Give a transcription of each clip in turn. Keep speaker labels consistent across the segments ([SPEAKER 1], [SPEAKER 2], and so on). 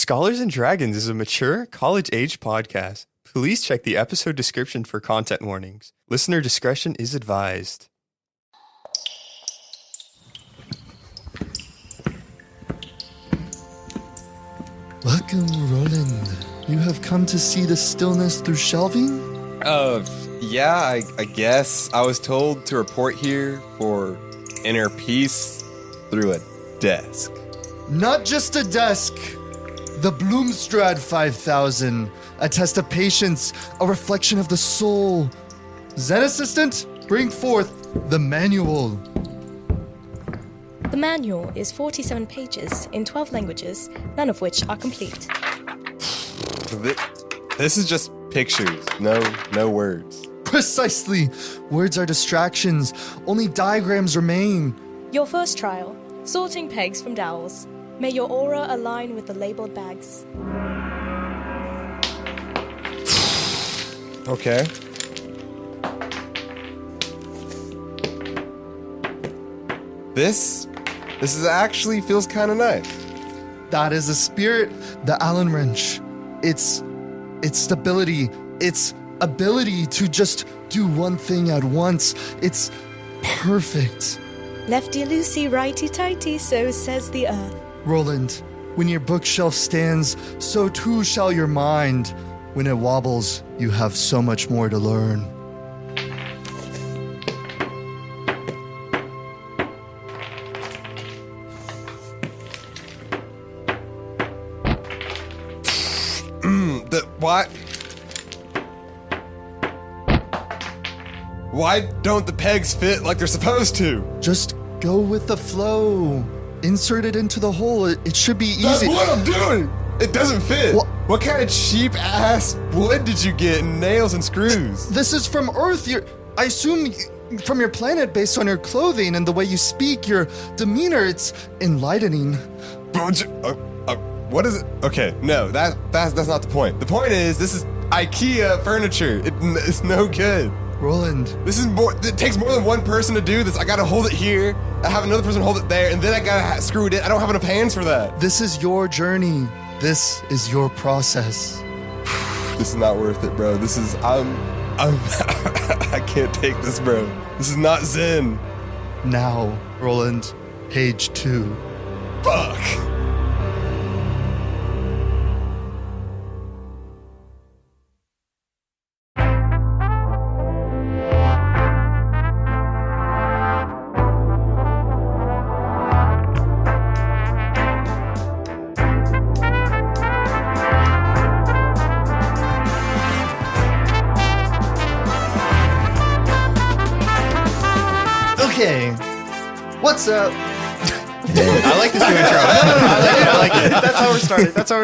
[SPEAKER 1] Scholars and Dragons is a mature, college-age podcast. Please check the episode description for content warnings. Listener discretion is advised.
[SPEAKER 2] Welcome, Roland. You have come to see the stillness through shelving?
[SPEAKER 3] Yeah, I guess. I was told to report here for inner peace through a desk.
[SPEAKER 2] Not just a desk. The Bloomstrad 5000. A test of patience, a reflection of the soul. Zen assistant, bring forth the manual.
[SPEAKER 4] The manual is 47 pages in 12 languages, none of which are complete.
[SPEAKER 3] This is just pictures, no words.
[SPEAKER 2] Precisely. Words are distractions. Only diagrams remain.
[SPEAKER 4] Your first trial, sorting pegs from dowels. May your aura align with the labeled bags.
[SPEAKER 3] Okay. This is actually feels kind of nice.
[SPEAKER 2] That is the spirit, the Allen wrench. It's stability. It's ability to just do one thing at once. It's perfect.
[SPEAKER 4] Lefty-loosey, righty-tighty, so says the earth.
[SPEAKER 2] Roland, when your bookshelf stands, so too shall your mind. When it wobbles, you have so much more to learn.
[SPEAKER 3] Why don't the pegs fit like they're supposed to?
[SPEAKER 2] Just go with the flow. Insert it into the hole. It should be easy.
[SPEAKER 3] That's what I'm doing. It doesn't fit. What kind of cheap ass wood did you get and nails and screws?
[SPEAKER 2] This is from Earth. I assume from your planet based on your clothing and the way you speak, your demeanor. It's enlightening.
[SPEAKER 3] What is it? Okay, no, that's not the point. The point is, this is IKEA furniture. It's no good.
[SPEAKER 2] Roland.
[SPEAKER 3] It takes more than one person to do this. I gotta hold it here, I have another person hold it there, and then I gotta screw it in. I don't have enough hands for that.
[SPEAKER 2] This is your journey. This is your process.
[SPEAKER 3] This is not worth it, bro. I can't take this, bro. This is not Zen.
[SPEAKER 2] Now, Roland, page 2.
[SPEAKER 3] Fuck.
[SPEAKER 2] Okay, what's up?
[SPEAKER 1] I like this new intro. I like it.
[SPEAKER 5] That's how we're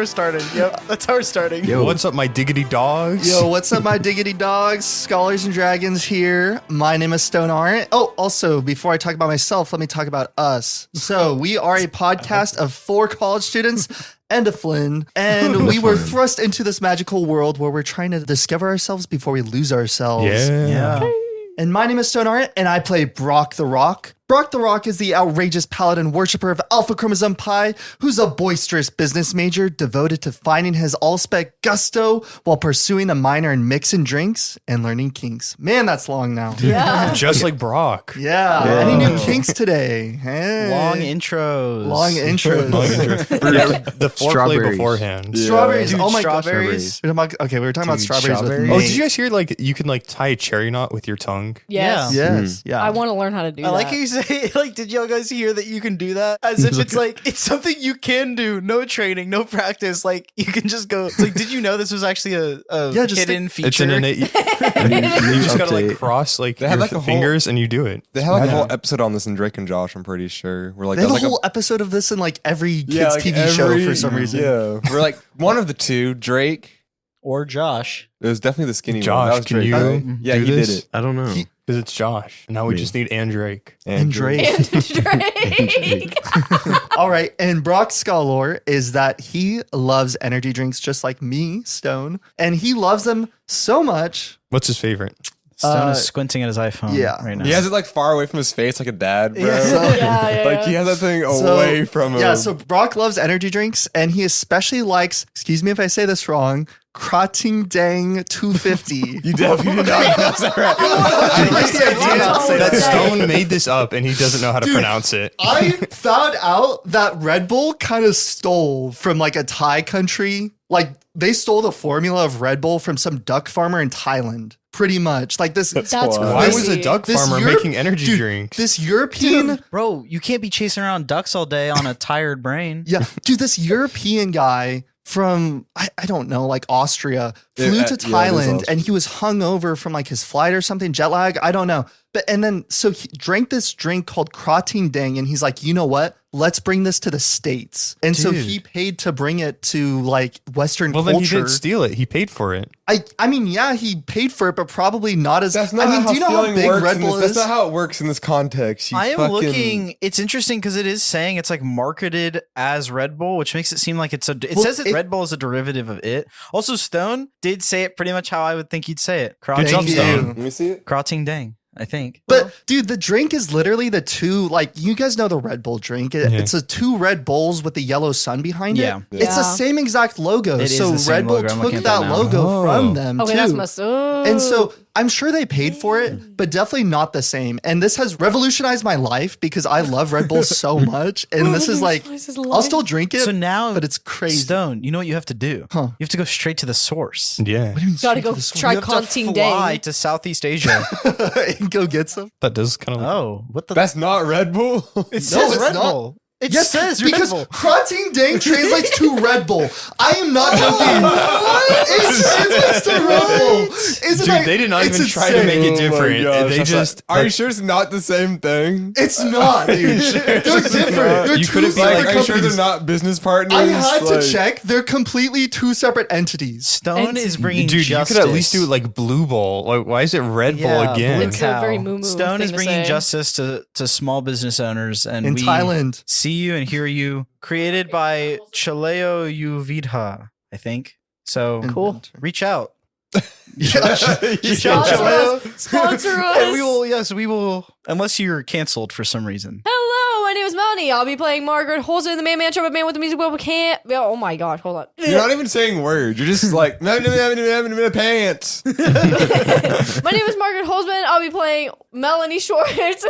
[SPEAKER 5] starting. Yep, that's how we're starting.
[SPEAKER 1] Yo, what's up, my diggity dogs?
[SPEAKER 2] Yo, what's up, my diggity dogs? Scholars and Dragons here. My name is Stone Ahrendt. Oh, also, before I talk about myself, let me talk about us. So, we are a podcast of 4 college students and a Flynn, and we were thrust into this magical world where we're trying to discover ourselves before we lose ourselves.
[SPEAKER 1] Yeah.
[SPEAKER 2] And my name is Stone Ahrendt, and I play Brock the Rock. Brock the Rock is the outrageous paladin worshiper of Alpha Chromosome Pi, who's a boisterous business major devoted to finding his Allspec gusto while pursuing a minor in mixing drinks and learning kinks. Man, that's long now.
[SPEAKER 4] Yeah.
[SPEAKER 1] Just like Brock.
[SPEAKER 2] Yeah. Any new kinks today? Hey.
[SPEAKER 5] Long intros.
[SPEAKER 1] The foreplay beforehand.
[SPEAKER 3] Yeah.
[SPEAKER 2] Strawberries.
[SPEAKER 5] Dude,
[SPEAKER 2] Oh my
[SPEAKER 5] strawberries.
[SPEAKER 2] gosh. Okay, we were talking about strawberries with
[SPEAKER 5] strawberries.
[SPEAKER 1] Oh,
[SPEAKER 2] Nate.
[SPEAKER 1] did you guys hear, like, you can, like, tie a cherry knot with your tongue?
[SPEAKER 6] Yes.
[SPEAKER 2] Yes. Yeah.
[SPEAKER 6] I want to learn how to do that.
[SPEAKER 5] I like how you say, like, did y'all guys hear that you can do that? As if it's like, it's something you can do. No training, no practice. Like, you can just go. It's like, did you know this was actually a
[SPEAKER 2] just
[SPEAKER 5] hidden feature?
[SPEAKER 1] It's an innate. You just gotta, like, cross, like,
[SPEAKER 3] They have,
[SPEAKER 1] your
[SPEAKER 3] like, a
[SPEAKER 1] fingers and you do it.
[SPEAKER 3] They have like a whole episode on this in Drake and Josh, I'm pretty sure. We're like,
[SPEAKER 2] They have a
[SPEAKER 3] that's like
[SPEAKER 2] whole episode of this in like every kids
[SPEAKER 3] like
[SPEAKER 2] TV show for some reason.
[SPEAKER 3] Yeah. We're like one of the two, Drake.
[SPEAKER 5] Or Josh.
[SPEAKER 3] It was definitely the skinny
[SPEAKER 1] Josh,
[SPEAKER 3] one. That was
[SPEAKER 1] can
[SPEAKER 3] Drake,
[SPEAKER 1] you
[SPEAKER 3] right? Yeah,
[SPEAKER 1] do
[SPEAKER 3] he
[SPEAKER 1] this?
[SPEAKER 3] did it.
[SPEAKER 7] I don't know.
[SPEAKER 1] Because it's Josh. Now we just need Andrake.
[SPEAKER 2] And Drake.
[SPEAKER 6] Drake.
[SPEAKER 2] All right. And Brock's scholar is that he loves energy drinks just like me, Stone. And he loves them so much.
[SPEAKER 1] What's his favorite?
[SPEAKER 5] Stone is squinting at his iPhone right now.
[SPEAKER 3] He has it like far away from his face, like a dad, bro.
[SPEAKER 6] Yeah.
[SPEAKER 3] He has that thing away from him.
[SPEAKER 2] Yeah, so Brock loves energy drinks, and he especially likes, excuse me if I say this wrong, Krating Dang 250.
[SPEAKER 3] You definitely did not pronounce that right.
[SPEAKER 2] I like the idea of saying
[SPEAKER 1] That
[SPEAKER 2] that.
[SPEAKER 1] Stone made this up and he doesn't know how to pronounce it.
[SPEAKER 2] I found out that Red Bull kind of stole from like a Thai country. Like they stole the formula of Red Bull from some duck farmer in Thailand. Pretty much. Like this.
[SPEAKER 6] That's
[SPEAKER 1] Why was a
[SPEAKER 6] crazy.
[SPEAKER 1] duck
[SPEAKER 2] This
[SPEAKER 1] farmer
[SPEAKER 2] Europe-
[SPEAKER 1] making energy
[SPEAKER 2] Dude,
[SPEAKER 1] drinks?
[SPEAKER 2] This European.
[SPEAKER 5] Bro, you can't be chasing around ducks all day on a tired brain.
[SPEAKER 2] Yeah, dude, this European guy from I don't know, like Austria, flew to Thailand, and he was hungover from like his flight or something, jet lag. I don't know, and then so he drank this drink called Krating Dang, and he's like, you know what? Let's bring this to the States. And so
[SPEAKER 1] Dude.
[SPEAKER 2] he paid to bring it to like Western
[SPEAKER 1] Well,
[SPEAKER 2] culture.
[SPEAKER 1] then he didn't steal it. He paid for it.
[SPEAKER 2] I mean, yeah, he paid for it, but probably not as.
[SPEAKER 3] That's not
[SPEAKER 2] I mean,
[SPEAKER 3] how
[SPEAKER 2] do you know how
[SPEAKER 3] stealing
[SPEAKER 2] big
[SPEAKER 3] works
[SPEAKER 2] Red
[SPEAKER 3] in
[SPEAKER 2] Bull
[SPEAKER 3] this,
[SPEAKER 2] is?
[SPEAKER 3] That's not how it works in this context.
[SPEAKER 5] I am looking. It's interesting because it is saying it's like marketed as Red Bull, which makes it seem like it's a. It
[SPEAKER 2] Well,
[SPEAKER 5] says that
[SPEAKER 2] it-
[SPEAKER 5] Red Bull is a derivative of it. Also, Stone did say it pretty much how I would think he'd say it.
[SPEAKER 1] Good job,
[SPEAKER 2] you.
[SPEAKER 1] Stone.
[SPEAKER 3] Let me see it.
[SPEAKER 5] Krating Dang, I think.
[SPEAKER 2] But dude, the drink is literally the two, like you guys know the Red Bull drink. It's a two Red Bulls with the yellow sun behind
[SPEAKER 5] Yeah.
[SPEAKER 2] it. It's the
[SPEAKER 6] Yeah.
[SPEAKER 2] same exact logo.
[SPEAKER 5] It is
[SPEAKER 2] So
[SPEAKER 5] the same
[SPEAKER 2] Red Bull
[SPEAKER 5] logo. I'm
[SPEAKER 2] took
[SPEAKER 5] looking at
[SPEAKER 2] that
[SPEAKER 5] that now.
[SPEAKER 2] logo
[SPEAKER 1] Oh.
[SPEAKER 2] from them
[SPEAKER 6] Okay,
[SPEAKER 2] too.
[SPEAKER 6] that's messed up.
[SPEAKER 2] And so I'm sure they paid for it, but definitely not the same. And this has revolutionized my life because I love Red Bull so much. And this is like,
[SPEAKER 6] Revolutionized his
[SPEAKER 2] I'll
[SPEAKER 6] life.
[SPEAKER 2] still drink it.
[SPEAKER 5] So now,
[SPEAKER 2] but it's crazy.
[SPEAKER 5] Stone, you know what you have to do?
[SPEAKER 2] Huh.
[SPEAKER 5] You have to go straight to the source.
[SPEAKER 1] Yeah.
[SPEAKER 6] Gotta go try
[SPEAKER 5] You have to
[SPEAKER 6] Krating
[SPEAKER 5] fly
[SPEAKER 6] Dang.
[SPEAKER 5] to Southeast Asia.
[SPEAKER 2] and go get some.
[SPEAKER 1] That does kind of.
[SPEAKER 5] Oh, what the?
[SPEAKER 3] That's not Red Bull.
[SPEAKER 5] It says
[SPEAKER 2] it's
[SPEAKER 5] Red
[SPEAKER 2] not.
[SPEAKER 5] Bull. It
[SPEAKER 2] Yes,
[SPEAKER 5] says Red
[SPEAKER 2] because
[SPEAKER 5] Bull.
[SPEAKER 2] Krating Dang translates to Red Bull. I am not joking. It translates to Red Bull. Isn't
[SPEAKER 1] Dude,
[SPEAKER 2] it-
[SPEAKER 1] they did not
[SPEAKER 2] it's
[SPEAKER 1] even try to
[SPEAKER 2] insane.
[SPEAKER 1] make it
[SPEAKER 3] Oh my
[SPEAKER 1] different.
[SPEAKER 3] gosh,
[SPEAKER 1] They
[SPEAKER 3] that's
[SPEAKER 1] just.
[SPEAKER 3] Are you sure it's not the same thing?
[SPEAKER 2] It's not, dude. They're different. They're
[SPEAKER 1] You
[SPEAKER 2] two
[SPEAKER 1] couldn't be
[SPEAKER 2] separate
[SPEAKER 3] Are you sure
[SPEAKER 2] companies.
[SPEAKER 3] they're not business partners?
[SPEAKER 2] I had to
[SPEAKER 3] Like-
[SPEAKER 2] check. They're completely two separate entities.
[SPEAKER 5] Stone is bringing
[SPEAKER 1] Dude,
[SPEAKER 5] justice.
[SPEAKER 1] you could at least do it like Blue Bull. Like, why is it Red Bull
[SPEAKER 5] Yeah,
[SPEAKER 1] again?
[SPEAKER 5] Blue
[SPEAKER 6] It's a
[SPEAKER 5] Cow.
[SPEAKER 6] very moo-moo
[SPEAKER 5] Stone
[SPEAKER 6] thing
[SPEAKER 5] is
[SPEAKER 6] to
[SPEAKER 5] bringing
[SPEAKER 6] say.
[SPEAKER 5] justice to small business owners, and
[SPEAKER 2] In
[SPEAKER 5] we
[SPEAKER 2] Thailand.
[SPEAKER 5] see you and hear you. Created by Chaleo Uvidha, I think. So
[SPEAKER 6] Cool.
[SPEAKER 5] reach out.
[SPEAKER 6] Sponsor us. Sponsor
[SPEAKER 5] And we
[SPEAKER 6] us.
[SPEAKER 5] will. Yes, we will. Unless you're canceled for some reason.
[SPEAKER 6] Hello, my name is Melanie. I'll be playing Margaret, Hollsman, the man trumpet man with the music well can't. Oh my god, hold on.
[SPEAKER 3] You're not even saying words. You're just like pants.
[SPEAKER 6] My name is Margaret Hollsman. I'll be playing Melanie Schwartz.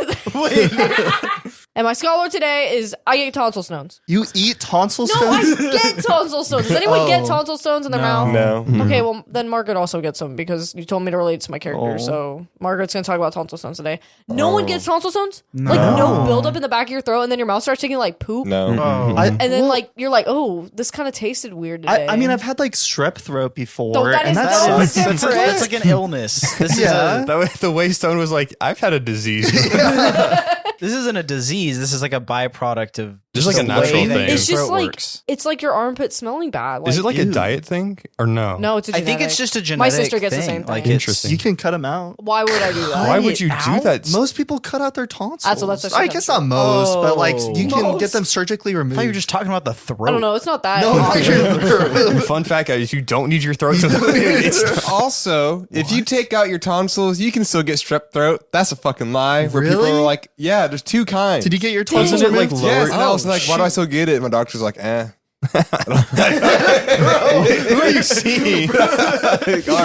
[SPEAKER 6] And my scholar today is I get tonsil stones.
[SPEAKER 2] You eat tonsil
[SPEAKER 6] No,
[SPEAKER 2] stones?
[SPEAKER 6] I get tonsil stones. Does anyone get tonsil stones in their mouth?
[SPEAKER 3] No.
[SPEAKER 6] Okay, well then Margaret also gets some because you told me to relate to my character. So Margaret's gonna talk about tonsil stones today. No one gets tonsil stones. Like no buildup in the back of your throat, and then your mouth starts taking like poop.
[SPEAKER 3] No.
[SPEAKER 2] I,
[SPEAKER 6] And then like you're like, oh, this kind of tasted weird today.
[SPEAKER 2] I mean, I've had like strep throat before.
[SPEAKER 6] No, that
[SPEAKER 2] and
[SPEAKER 6] is
[SPEAKER 2] that's
[SPEAKER 6] so
[SPEAKER 5] That's,
[SPEAKER 6] different.
[SPEAKER 5] that's like an illness. This is
[SPEAKER 2] Yeah.
[SPEAKER 1] That way, the way Stone was like, I've had a disease.
[SPEAKER 5] this isn't a disease. This is like a byproduct of
[SPEAKER 1] Just like
[SPEAKER 5] the
[SPEAKER 1] a natural
[SPEAKER 5] way that
[SPEAKER 1] thing.
[SPEAKER 5] your
[SPEAKER 6] it's just
[SPEAKER 5] throat
[SPEAKER 6] like
[SPEAKER 5] works.
[SPEAKER 6] it's like your armpit smelling bad.
[SPEAKER 1] Is it like a
[SPEAKER 2] Ew.
[SPEAKER 1] diet thing or no?
[SPEAKER 6] No, it's a
[SPEAKER 5] I
[SPEAKER 6] genetic.
[SPEAKER 5] think it's just a genetic.
[SPEAKER 6] My sister gets the
[SPEAKER 5] thing.
[SPEAKER 6] same thing.
[SPEAKER 5] Like it's-
[SPEAKER 1] Interesting.
[SPEAKER 2] You can cut them out.
[SPEAKER 6] Why would I do that?
[SPEAKER 1] Why would you do
[SPEAKER 5] Ow.
[SPEAKER 1] that?
[SPEAKER 2] Most people cut out their tonsils.
[SPEAKER 6] That's
[SPEAKER 2] I guess not most, but like you can
[SPEAKER 6] Most.
[SPEAKER 2] get them surgically
[SPEAKER 5] I
[SPEAKER 2] removed.
[SPEAKER 5] thought you were just talking about the throat.
[SPEAKER 6] I don't know. It's not that.
[SPEAKER 2] no,
[SPEAKER 6] obvious.
[SPEAKER 1] Fun fact, guys, you don't need your throat to it's
[SPEAKER 3] Also, if you take out your tonsils, you can still get strep throat. That's a fucking lie. Where people
[SPEAKER 2] Really?
[SPEAKER 3] are like, yeah, there's two kinds.
[SPEAKER 2] Did you get your tonsils
[SPEAKER 1] Wasn't it like
[SPEAKER 2] removed?
[SPEAKER 1] lower?
[SPEAKER 3] Yes, and I was
[SPEAKER 2] Oh,
[SPEAKER 3] like, why do I still get it? And my doctor's like,
[SPEAKER 1] Who are you seeing?
[SPEAKER 3] All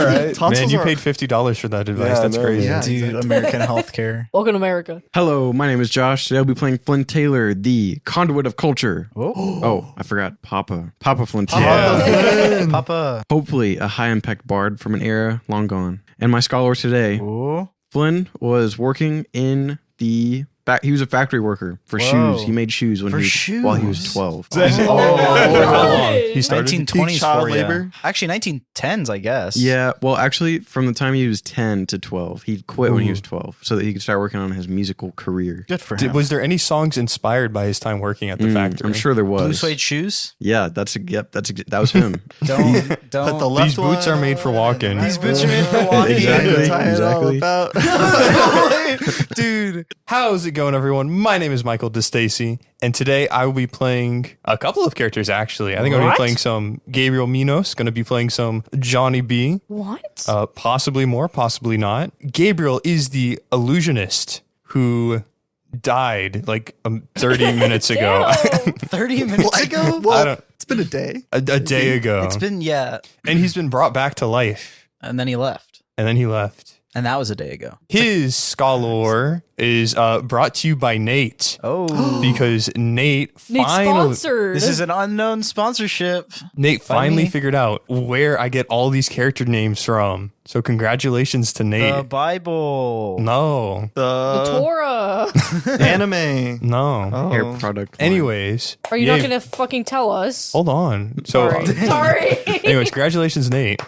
[SPEAKER 3] right.
[SPEAKER 2] Tonsils
[SPEAKER 1] Man, you
[SPEAKER 2] are-
[SPEAKER 1] paid $50 for that advice.
[SPEAKER 3] Yeah,
[SPEAKER 1] That's
[SPEAKER 3] no,
[SPEAKER 1] crazy.
[SPEAKER 2] yeah.
[SPEAKER 5] Dude, American healthcare.
[SPEAKER 6] Welcome to America.
[SPEAKER 7] Hello, my name is Josh. Today I'll be playing Flynn Taylor, the conduit of culture. Oh, I forgot Papa Flynn Taylor.
[SPEAKER 1] Yeah.
[SPEAKER 5] Papa.
[SPEAKER 7] Hopefully a high-impact bard from an era long gone. And my scholar today,
[SPEAKER 5] Ooh.
[SPEAKER 7] Flynn was working in the he was a factory worker for
[SPEAKER 5] Whoa.
[SPEAKER 7] shoes. He made shoes when
[SPEAKER 5] For
[SPEAKER 7] while he was
[SPEAKER 5] shoes?
[SPEAKER 7] 12.
[SPEAKER 1] For how long? He started.
[SPEAKER 5] 1920s
[SPEAKER 2] child
[SPEAKER 5] for you.
[SPEAKER 2] labor?
[SPEAKER 5] Actually, 1910s, I guess.
[SPEAKER 7] Yeah, well, actually, from the time he was 10 to 12, he quit when he was 12 so that he could start working on his musical career.
[SPEAKER 5] Good for him.
[SPEAKER 1] Was there any songs inspired by his time working at the factory?
[SPEAKER 7] I'm sure there was.
[SPEAKER 5] Blue suede shoes?
[SPEAKER 7] Yeah, that was him.
[SPEAKER 5] Don't.
[SPEAKER 2] But the
[SPEAKER 5] don't.
[SPEAKER 2] left
[SPEAKER 1] These boots are made for walking.
[SPEAKER 5] These boots are made for walking.
[SPEAKER 7] Exactly.
[SPEAKER 2] Tie it all
[SPEAKER 7] Exactly.
[SPEAKER 2] about.
[SPEAKER 1] Dude, how's it going, everyone? My name is Michael DiStasi, And today I will be playing a couple of characters, actually. I think I'm going to be playing some Gabriel Minos, going to be playing some Johnny B.
[SPEAKER 6] What?
[SPEAKER 1] Possibly more, possibly not. Gabriel is the illusionist who died like 30 minutes ago.
[SPEAKER 5] 30 minutes ago?
[SPEAKER 2] Well, it's been a day.
[SPEAKER 1] A day ago.
[SPEAKER 5] It's been,
[SPEAKER 1] And he's been brought back to life.
[SPEAKER 5] And then he left.
[SPEAKER 1] And then he left.
[SPEAKER 5] And that was a day ago.
[SPEAKER 1] His scholar is brought to you by Nate.
[SPEAKER 5] Oh.
[SPEAKER 1] Because Nate
[SPEAKER 6] Nate's
[SPEAKER 1] finally
[SPEAKER 6] sponsored.
[SPEAKER 5] This is an unknown sponsorship.
[SPEAKER 1] Nate finally
[SPEAKER 5] me.
[SPEAKER 1] figured out where I get all these character names from. So congratulations to Nate.
[SPEAKER 5] The Bible.
[SPEAKER 1] No.
[SPEAKER 6] the Torah.
[SPEAKER 2] Anime.
[SPEAKER 1] No.
[SPEAKER 7] Hair product. line.
[SPEAKER 1] Anyways.
[SPEAKER 6] Are you not going to fucking tell us?
[SPEAKER 1] Hold on. So,
[SPEAKER 6] Sorry.
[SPEAKER 1] anyways, congratulations, Nate.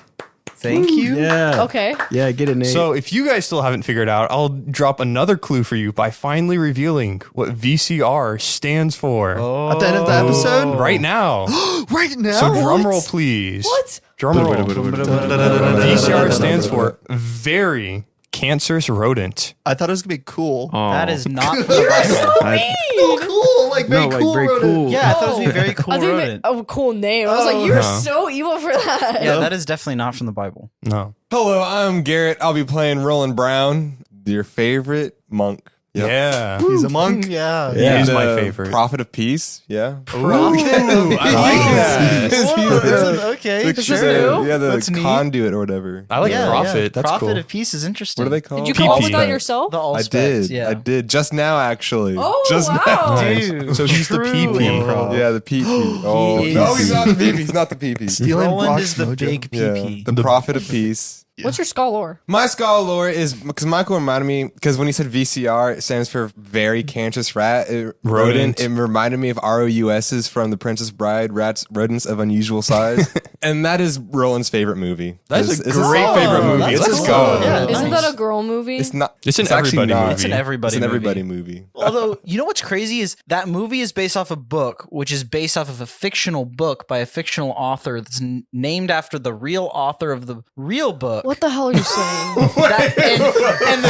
[SPEAKER 5] Thank you.
[SPEAKER 7] Yeah.
[SPEAKER 6] Okay.
[SPEAKER 7] Yeah, get it, Nate.
[SPEAKER 1] So, if you guys still haven't figured out, I'll drop another clue for you by finally revealing what VCR stands for
[SPEAKER 2] At the end of the episode?
[SPEAKER 1] right now.
[SPEAKER 2] Right now?
[SPEAKER 1] So, drum roll, please.
[SPEAKER 6] What?
[SPEAKER 1] Drum roll. VCR stands for very cancerous rodent.
[SPEAKER 2] I thought it was going to be cool.
[SPEAKER 7] Oh.
[SPEAKER 5] That is not from the Bible.
[SPEAKER 2] Oh, cool. Like, very cool.
[SPEAKER 7] very
[SPEAKER 2] rodent.
[SPEAKER 7] cool.
[SPEAKER 5] Yeah, I thought it was going to be very cool
[SPEAKER 6] I think
[SPEAKER 5] rodent.
[SPEAKER 6] a cool name. I was like, you're so evil for that.
[SPEAKER 5] Yeah, that is definitely not from the Bible.
[SPEAKER 1] No.
[SPEAKER 3] Hello, I'm Garrett. I'll be playing Roland Brown, your favorite monk. Yep.
[SPEAKER 1] Yeah.
[SPEAKER 2] He's a monk.
[SPEAKER 5] Yeah.
[SPEAKER 1] He is
[SPEAKER 3] And,
[SPEAKER 1] my favorite.
[SPEAKER 3] Prophet of Peace. Yeah.
[SPEAKER 1] Ooh, I like that.
[SPEAKER 5] Okay,
[SPEAKER 6] This
[SPEAKER 5] sure.
[SPEAKER 6] is new.
[SPEAKER 3] Yeah, the
[SPEAKER 5] That's neat.
[SPEAKER 3] conduit or whatever.
[SPEAKER 1] I like prophet. That's
[SPEAKER 5] Prophet
[SPEAKER 1] cool.
[SPEAKER 5] of Peace is interesting.
[SPEAKER 3] What are they called?
[SPEAKER 6] Did you come up
[SPEAKER 1] PP.
[SPEAKER 6] with that yourself?
[SPEAKER 5] The
[SPEAKER 3] I
[SPEAKER 5] Allspects,
[SPEAKER 3] did.
[SPEAKER 5] yeah.
[SPEAKER 3] I did. Just now, actually.
[SPEAKER 6] Oh,
[SPEAKER 3] Just
[SPEAKER 6] wow.
[SPEAKER 3] now.
[SPEAKER 5] Dude.
[SPEAKER 1] So he's the
[SPEAKER 5] True
[SPEAKER 1] PP.
[SPEAKER 5] improv.
[SPEAKER 3] Yeah, the PP. Oh,
[SPEAKER 5] He
[SPEAKER 3] no,
[SPEAKER 5] is-
[SPEAKER 3] he's not the PP. He's not the PP.
[SPEAKER 2] Stealing
[SPEAKER 5] Roland
[SPEAKER 2] Brock's
[SPEAKER 5] is the
[SPEAKER 2] mojo.
[SPEAKER 5] big
[SPEAKER 3] Yeah,
[SPEAKER 5] PP.
[SPEAKER 3] the Prophet of Peace.
[SPEAKER 6] What's your scholar?
[SPEAKER 3] My scholar is because Michael reminded me because when he said VCR, it stands for very cancerous rodent. It reminded me of ROUSs from The Princess Bride, rodents of unusual size, and that is Roland's favorite movie.
[SPEAKER 1] That's a
[SPEAKER 3] It's
[SPEAKER 1] great favorite movie.
[SPEAKER 5] that's
[SPEAKER 1] Let's
[SPEAKER 5] cool.
[SPEAKER 1] go.
[SPEAKER 5] Yeah.
[SPEAKER 6] Isn't
[SPEAKER 5] Nice.
[SPEAKER 6] that a girl movie?
[SPEAKER 3] It's not.
[SPEAKER 1] It's an
[SPEAKER 3] actually
[SPEAKER 1] everybody
[SPEAKER 3] not.
[SPEAKER 1] movie.
[SPEAKER 5] It's an everybody
[SPEAKER 3] It's an everybody
[SPEAKER 5] movie.
[SPEAKER 3] movie.
[SPEAKER 5] Although, you know what's crazy is that movie is based off a book, which is based off of a fictional book by a fictional author that's named after the real author of the real book.
[SPEAKER 6] What the hell are you saying?
[SPEAKER 5] And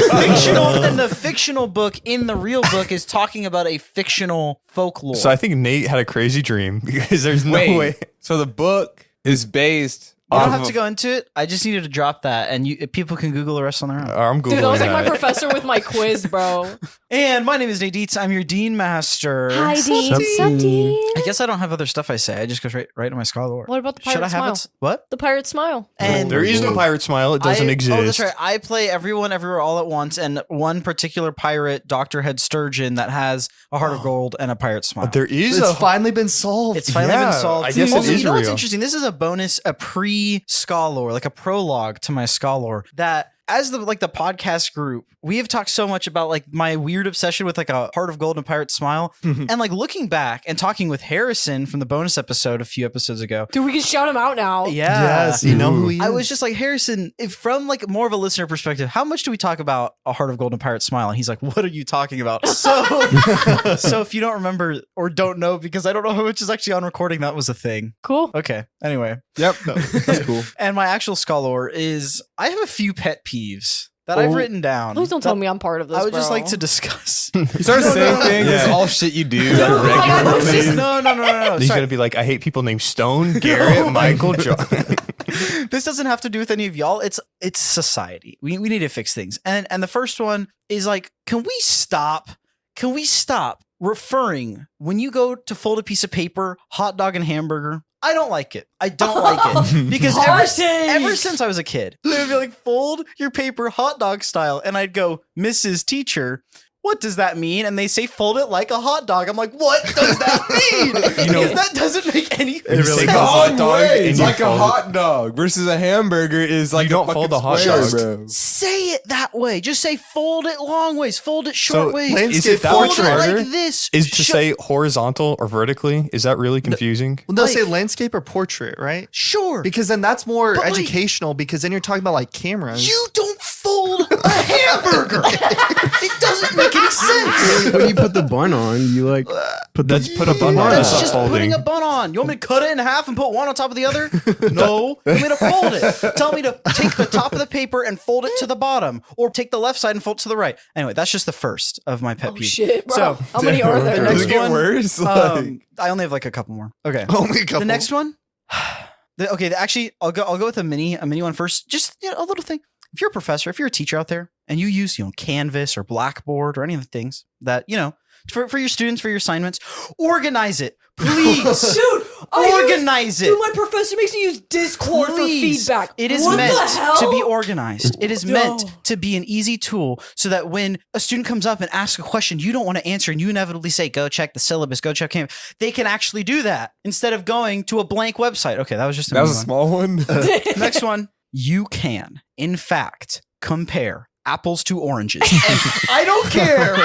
[SPEAKER 5] the fictional book in the real book is talking about a fictional folklore.
[SPEAKER 1] So I think Nate had a crazy dream because there's no way.
[SPEAKER 3] So the book is based.
[SPEAKER 5] I don't
[SPEAKER 3] off
[SPEAKER 5] have
[SPEAKER 3] of
[SPEAKER 5] to go into it. I just needed to drop that, and people can Google the rest on their own.
[SPEAKER 1] I'm Googling
[SPEAKER 6] Dude, that was like
[SPEAKER 1] that.
[SPEAKER 6] my professor with my quiz, bro.
[SPEAKER 5] And my name is Nate Dietz. I'm your Dean Master.
[SPEAKER 6] Hi, Dean.
[SPEAKER 5] I guess I don't have other stuff I say. I just go right to my scholar.
[SPEAKER 6] What about the
[SPEAKER 5] Should
[SPEAKER 6] pirate
[SPEAKER 5] I
[SPEAKER 6] smile?
[SPEAKER 5] have it? What?
[SPEAKER 6] The pirate smile.
[SPEAKER 5] And
[SPEAKER 1] There is no pirate smile. It doesn't exist.
[SPEAKER 5] Oh, that's right. I play everyone, everywhere, all at once, and one particular pirate, Dr. Head Sturgeon, that has a heart of gold and a pirate smile.
[SPEAKER 1] There is
[SPEAKER 2] It's
[SPEAKER 1] a.
[SPEAKER 2] finally been solved.
[SPEAKER 5] It's finally been
[SPEAKER 1] Yeah,
[SPEAKER 5] solved.
[SPEAKER 1] I guess it
[SPEAKER 5] also,
[SPEAKER 1] is
[SPEAKER 5] you know what's
[SPEAKER 1] real.
[SPEAKER 5] interesting? This is a bonus, a pre-scholar, like a prologue to my scholar that as the podcast group, we have talked so much about like my weird obsession with like a heart of gold and a pirate smile. And like looking back and talking with Harrison from the bonus episode a few episodes ago.
[SPEAKER 6] Dude, we can shout him out now.
[SPEAKER 5] Yeah.
[SPEAKER 2] Yes, you know who he is.
[SPEAKER 5] I was just like, Harrison, if from like more of a listener perspective, how much do we talk about a heart of gold and a pirate smile? And he's like, what are you talking about? So if you don't remember or don't know, because I don't know how much is actually on recording, that was a thing.
[SPEAKER 6] Cool.
[SPEAKER 5] Okay. Anyway.
[SPEAKER 3] Yep, that's cool.
[SPEAKER 5] And my actual scholar is I have a few pet peeves that I've written down.
[SPEAKER 6] Please don't tell me I'm part of this.
[SPEAKER 5] I would just
[SPEAKER 6] bro.
[SPEAKER 5] like to discuss.
[SPEAKER 3] You start saying things. It's all shit you do.
[SPEAKER 6] No,
[SPEAKER 3] regularly.
[SPEAKER 5] No.
[SPEAKER 1] He's
[SPEAKER 5] Sorry.
[SPEAKER 1] gonna be like, I hate people named Stone, Garrett, Michael, John.
[SPEAKER 5] This doesn't have to do with any of y'all. It's society. We need to fix things. And the first one is like, can we stop referring when you go to fold a piece of paper, hot dog and hamburger? I don't like it. I don't like it. Because ever since I was a kid, they would be like, fold your paper hot dog style. And I'd go, Mrs. Teacher, what does that mean? And they say, fold it like a hot dog. I'm like, what does that mean? Because that doesn't make any sense.
[SPEAKER 1] take a hot dog and
[SPEAKER 3] It's
[SPEAKER 1] you
[SPEAKER 3] like a
[SPEAKER 1] fold
[SPEAKER 3] hot dog versus a hamburger is like
[SPEAKER 1] You don't
[SPEAKER 3] a
[SPEAKER 1] fold
[SPEAKER 3] fucking
[SPEAKER 1] a hot
[SPEAKER 3] square,
[SPEAKER 1] dog.
[SPEAKER 3] bro.
[SPEAKER 5] Say it that way. Just say fold it long ways, fold it short
[SPEAKER 1] So,
[SPEAKER 5] ways.
[SPEAKER 1] is it that
[SPEAKER 5] fold
[SPEAKER 1] much
[SPEAKER 5] it
[SPEAKER 1] harder?
[SPEAKER 5] like this.
[SPEAKER 1] Is to say horizontal or vertically? Is that really confusing?
[SPEAKER 2] Well, they'll
[SPEAKER 5] like-
[SPEAKER 2] say landscape or portrait, right?
[SPEAKER 5] Sure.
[SPEAKER 2] Because then that's more
[SPEAKER 5] But, like-
[SPEAKER 2] educational because then you're talking about like cameras.
[SPEAKER 5] You don't fold a hamburger? It doesn't make any sense.
[SPEAKER 7] When you put the bun on, you like put
[SPEAKER 1] Put a bun on.
[SPEAKER 5] That's
[SPEAKER 1] That's
[SPEAKER 5] just
[SPEAKER 1] folding.
[SPEAKER 5] putting a bun on. You want me to cut it in half and put one on top of the other? No. You want me to fold it? Tell me to take the top of the paper and fold it to the bottom, or take the left side and fold it to the right. Anyway, that's just the first of my pet
[SPEAKER 6] Oh
[SPEAKER 5] peeves.
[SPEAKER 6] shit, bro.
[SPEAKER 5] So
[SPEAKER 6] How many are there?
[SPEAKER 3] Does
[SPEAKER 5] next
[SPEAKER 3] it get
[SPEAKER 5] one,
[SPEAKER 3] worse?
[SPEAKER 5] I only have like a couple more. Okay.
[SPEAKER 2] Only a couple.
[SPEAKER 5] The next one. Actually, I'll go with a mini one first. Just a little thing. If you're a professor, if you're a teacher out there, and you use Canvas or Blackboard or any of the things that for your students, for your assignments, organize it, please.
[SPEAKER 6] Dude,
[SPEAKER 5] Organize it.
[SPEAKER 6] Dude, my professor makes me use Discord
[SPEAKER 5] Please.
[SPEAKER 6] for feedback.
[SPEAKER 5] It is
[SPEAKER 6] What
[SPEAKER 5] meant
[SPEAKER 6] the hell?
[SPEAKER 5] to be organized. It is
[SPEAKER 6] No.
[SPEAKER 5] meant to be an easy tool so that when a student comes up and asks a question you don't want to answer and you inevitably say, go check the syllabus, go check Canvas, they can actually do that instead of going to a blank website. Okay, that was just
[SPEAKER 3] That was a small one.
[SPEAKER 5] Next one. You can, in fact, compare apples to oranges. And I don't care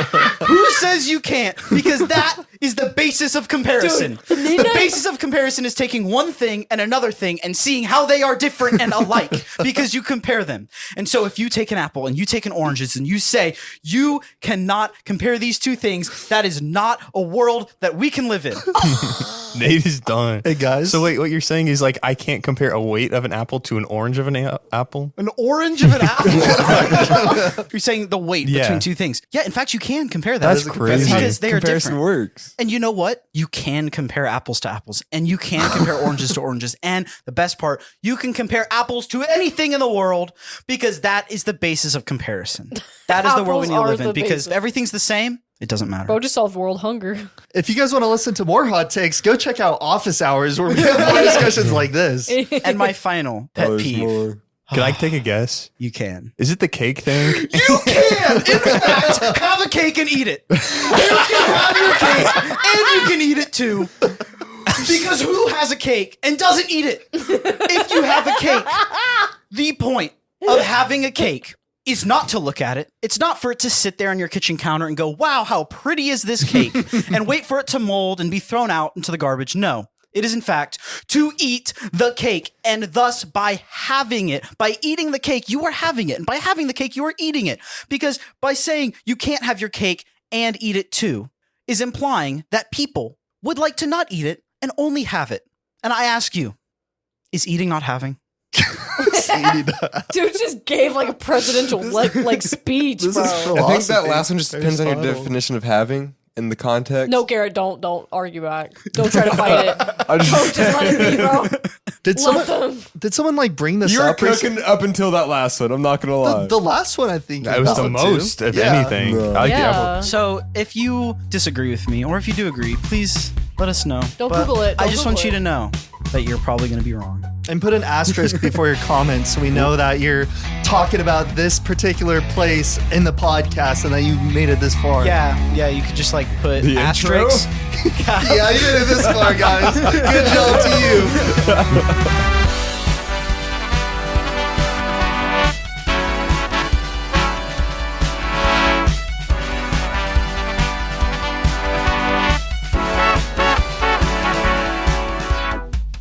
[SPEAKER 5] who says you can't, because that is the basis of comparison.
[SPEAKER 6] Dude,
[SPEAKER 5] the basis of comparison is taking one thing and another thing and seeing how they are different and alike, because you compare them. And so if you take an apple and you take an oranges and you say you cannot compare these two things, that is not a world that we can live in.
[SPEAKER 1] Nate is done.
[SPEAKER 2] Hey, guys.
[SPEAKER 1] So wait, what you're saying is like I can't compare a weight of an apple to an orange of an apple?
[SPEAKER 5] An orange of an apple. You're saying the weight
[SPEAKER 1] Yeah.
[SPEAKER 5] between two things. Yeah, in fact, you can compare that.
[SPEAKER 1] That's crazy.
[SPEAKER 5] Because they are
[SPEAKER 3] Comparison
[SPEAKER 5] different.
[SPEAKER 3] works.
[SPEAKER 5] And you know what? You can compare apples to apples, and you can compare oranges to oranges. And the best part, you can compare apples to anything in the world, because that is the basis of comparison. That is the world we need to
[SPEAKER 6] Apples
[SPEAKER 5] live
[SPEAKER 6] are
[SPEAKER 5] in,
[SPEAKER 6] the
[SPEAKER 5] because
[SPEAKER 6] basis.
[SPEAKER 5] if everything's the same, it doesn't matter.
[SPEAKER 6] Bro just solved world hunger.
[SPEAKER 2] If you guys want to listen to more hot takes, go check out Office Hours where we have more discussions like this.
[SPEAKER 5] And my final pet
[SPEAKER 3] There's
[SPEAKER 5] peeve.
[SPEAKER 3] more.
[SPEAKER 1] Can I take a guess?
[SPEAKER 5] You can.
[SPEAKER 1] Is it the cake thing?
[SPEAKER 5] You can, in fact, have a cake and eat it. You can have your cake and you can eat it too. Because who has a cake and doesn't eat it? If you have a cake, the point of having a cake is not to look at it. It's not for it to sit there on your kitchen counter and go, wow, how pretty is this cake? And wait for it to mold and be thrown out into the garbage. No. It is, in fact, to eat the cake. And thus, by having it, by eating the cake, you are having it. And by having the cake, you are eating it. Because by saying you can't have your cake and eat it too is implying that people would like to not eat it and only have it. And I ask you, is eating not having?
[SPEAKER 6] Dude just gave like a presidential like speech,
[SPEAKER 2] This
[SPEAKER 6] bro.
[SPEAKER 2] is
[SPEAKER 3] I think that
[SPEAKER 2] philosophy.
[SPEAKER 3] last one just depends on your
[SPEAKER 2] Aristotle.
[SPEAKER 3] definition of having in the context.
[SPEAKER 6] No, Garrett, don't argue back. Don't try to fight it.
[SPEAKER 3] I
[SPEAKER 6] Don't just let it be, bro.
[SPEAKER 2] Did
[SPEAKER 6] Let
[SPEAKER 2] someone
[SPEAKER 6] them.
[SPEAKER 2] like bring this
[SPEAKER 3] You were
[SPEAKER 2] up?
[SPEAKER 3] cooking up until that last one. I'm not gonna lie.
[SPEAKER 2] The last one, I think.
[SPEAKER 1] That was the
[SPEAKER 2] valid, too.
[SPEAKER 1] most of
[SPEAKER 2] Yeah.
[SPEAKER 1] anything.
[SPEAKER 3] No.
[SPEAKER 1] I like the
[SPEAKER 6] Yeah.
[SPEAKER 1] apple.
[SPEAKER 5] So if you disagree with me, or if you do agree, please let us know.
[SPEAKER 6] Don't
[SPEAKER 5] But
[SPEAKER 6] Google it.
[SPEAKER 5] I
[SPEAKER 6] Don't
[SPEAKER 5] just
[SPEAKER 6] Google
[SPEAKER 5] want you
[SPEAKER 6] it.
[SPEAKER 5] to know that you're probably going to be wrong.
[SPEAKER 2] And put an asterisk before your comments so we know that you're talking about this particular place in the podcast and that you made it this far.
[SPEAKER 5] Yeah, you could just like put
[SPEAKER 3] The intro?
[SPEAKER 5] asterisks.
[SPEAKER 2] Yeah, you made it this far, guys. Good job to you.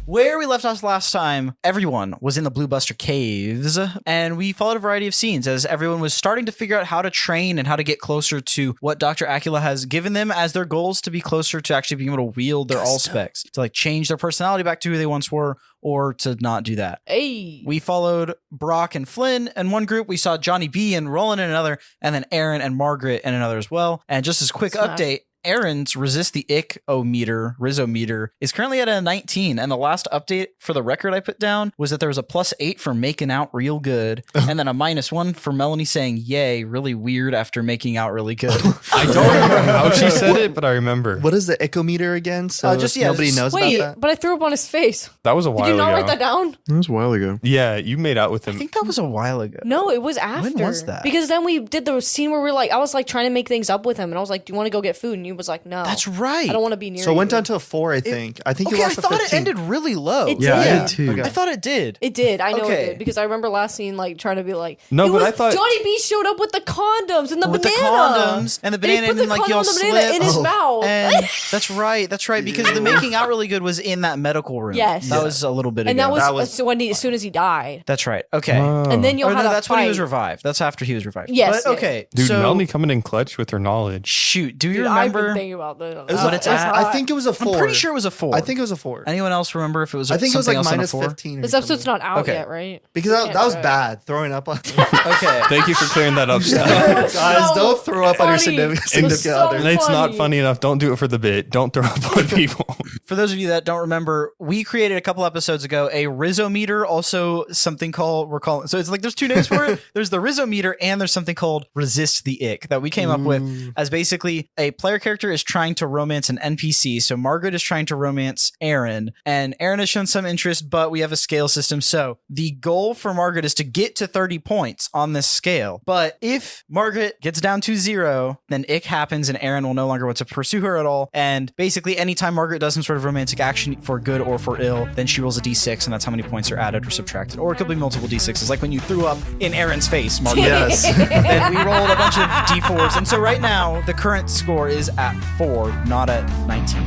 [SPEAKER 5] Where we left off last time, everyone was in the Blue Buster Caves, and we followed a variety of scenes as everyone was starting to figure out how to train and how to get closer to what Dr. Acula has given them as their goals, to be closer to actually being able to wield their Allspects, to like change their personality back to who they once were, or to not do that.
[SPEAKER 6] Hey.
[SPEAKER 5] We followed Brock and Flynn in one group. We saw Johnny B and Roland in another, and then Aaron and Margaret in another as well. And just as a quick
[SPEAKER 6] Smash.
[SPEAKER 5] update, Aaron's resist the Rizzo-meter is currently at a 19. And the last update for the record I put down was that there was a +8 for making out real good. And then a -1 for Melanie saying, yay, really weird after making out really good.
[SPEAKER 1] I don't remember how she said it, but I remember.
[SPEAKER 2] What is the echometer again? So nobody knows
[SPEAKER 6] Wait,
[SPEAKER 2] about that.
[SPEAKER 6] but I threw up on his face.
[SPEAKER 1] That was a while
[SPEAKER 6] Did you not
[SPEAKER 1] ago.
[SPEAKER 6] write that down?
[SPEAKER 7] That was a while ago.
[SPEAKER 1] Yeah, you made out with
[SPEAKER 5] I
[SPEAKER 1] him.
[SPEAKER 5] think that was a while ago.
[SPEAKER 6] No, it was after.
[SPEAKER 5] When was that?
[SPEAKER 6] Because then we did the scene where I was like trying to make things up with him, and I was like, "Do you want to go get food?" And you was like, no.
[SPEAKER 5] That's right.
[SPEAKER 6] I don't want to be near you.
[SPEAKER 2] So it went down to a 4, I think. I think you
[SPEAKER 5] Okay, I
[SPEAKER 2] lost a
[SPEAKER 5] thought
[SPEAKER 2] 15.
[SPEAKER 5] it ended really low.
[SPEAKER 6] It
[SPEAKER 7] Yeah, I
[SPEAKER 6] did.
[SPEAKER 7] did too.
[SPEAKER 2] Okay.
[SPEAKER 5] I thought it did.
[SPEAKER 6] It did. I know
[SPEAKER 5] Okay.
[SPEAKER 6] it did because I remember last scene like trying to be like,
[SPEAKER 1] No,
[SPEAKER 6] it
[SPEAKER 1] but
[SPEAKER 6] was
[SPEAKER 1] I thought-
[SPEAKER 6] Johnny B showed up with the condoms and the
[SPEAKER 5] With
[SPEAKER 6] banana.
[SPEAKER 5] the condoms and the
[SPEAKER 6] And he
[SPEAKER 5] banana,
[SPEAKER 6] put
[SPEAKER 5] and
[SPEAKER 6] the
[SPEAKER 5] then like
[SPEAKER 6] condom
[SPEAKER 5] y'all
[SPEAKER 6] and the banana
[SPEAKER 5] slip.
[SPEAKER 6] in his mouth.
[SPEAKER 5] And that's right, because the making out really good was in that medical room.
[SPEAKER 6] Yes.
[SPEAKER 5] that was a little bit
[SPEAKER 6] and
[SPEAKER 5] ago.
[SPEAKER 6] that
[SPEAKER 2] That
[SPEAKER 6] was,
[SPEAKER 2] was-
[SPEAKER 6] so when he, as soon as he died.
[SPEAKER 5] That's right. Okay.
[SPEAKER 6] And then you'll
[SPEAKER 5] Oh,
[SPEAKER 6] have
[SPEAKER 5] no,
[SPEAKER 6] a
[SPEAKER 5] that's when he was
[SPEAKER 6] fight.
[SPEAKER 5] revived. That's after he was revived.
[SPEAKER 6] Yes,
[SPEAKER 5] But,
[SPEAKER 6] yeah.
[SPEAKER 5] okay.
[SPEAKER 1] Dude,
[SPEAKER 5] so,
[SPEAKER 1] Melanie coming in clutch with her knowledge.
[SPEAKER 5] shoot. Do you
[SPEAKER 6] Dude, I've been
[SPEAKER 5] remember?
[SPEAKER 6] thinking about this.
[SPEAKER 2] It was
[SPEAKER 5] But
[SPEAKER 2] a-
[SPEAKER 5] it's at-
[SPEAKER 2] I think it was a 4.
[SPEAKER 5] I'm pretty sure it was a 4.
[SPEAKER 2] I think it was a 4.
[SPEAKER 5] Anyone else remember if it was?
[SPEAKER 2] I think it was
[SPEAKER 5] something
[SPEAKER 2] like
[SPEAKER 5] else on a
[SPEAKER 2] minus
[SPEAKER 5] 4?
[SPEAKER 2] 15. or
[SPEAKER 6] This episode's
[SPEAKER 2] something.
[SPEAKER 6] not out
[SPEAKER 5] Okay.
[SPEAKER 6] yet, right?
[SPEAKER 2] Because
[SPEAKER 6] Can't
[SPEAKER 2] that was
[SPEAKER 6] do it.
[SPEAKER 2] bad. Throwing up on
[SPEAKER 5] Okay.
[SPEAKER 1] Thank you for clearing that up, Steph.
[SPEAKER 2] guys.
[SPEAKER 6] So
[SPEAKER 2] Don't throw up on your
[SPEAKER 6] funny.
[SPEAKER 2] significant
[SPEAKER 6] It was so
[SPEAKER 2] other.
[SPEAKER 1] And it's not
[SPEAKER 6] funny.
[SPEAKER 1] funny enough. Don't do it for the bit. Don't throw up on people.
[SPEAKER 5] For those of you that don't remember, we created a couple episodes ago a Rizzometer, also something called we're calling. So it's like there's 2 names for it. There's the Rizzometer and there's something called Resist the Ick that we came up with as basically a player character is trying to romance an NPC. So Margaret is trying to romance Aaron, and Aaron has shown some interest, but we have a scale system. So the goal for Margaret is to get to 30 points on this scale. But if Margaret gets down to 0, then ick happens and Aaron will no longer want to pursue her at all. And basically anytime Margaret does some sort of romantic action for good or for ill, then she rolls a d6 and that's how many points are added or subtracted. Or it could be multiple d6s, like when you threw up in Aaron's face, Margaret.
[SPEAKER 2] Yes.
[SPEAKER 5] Then we rolled a bunch of d4s. And so right now the current score is at 4, not at 19.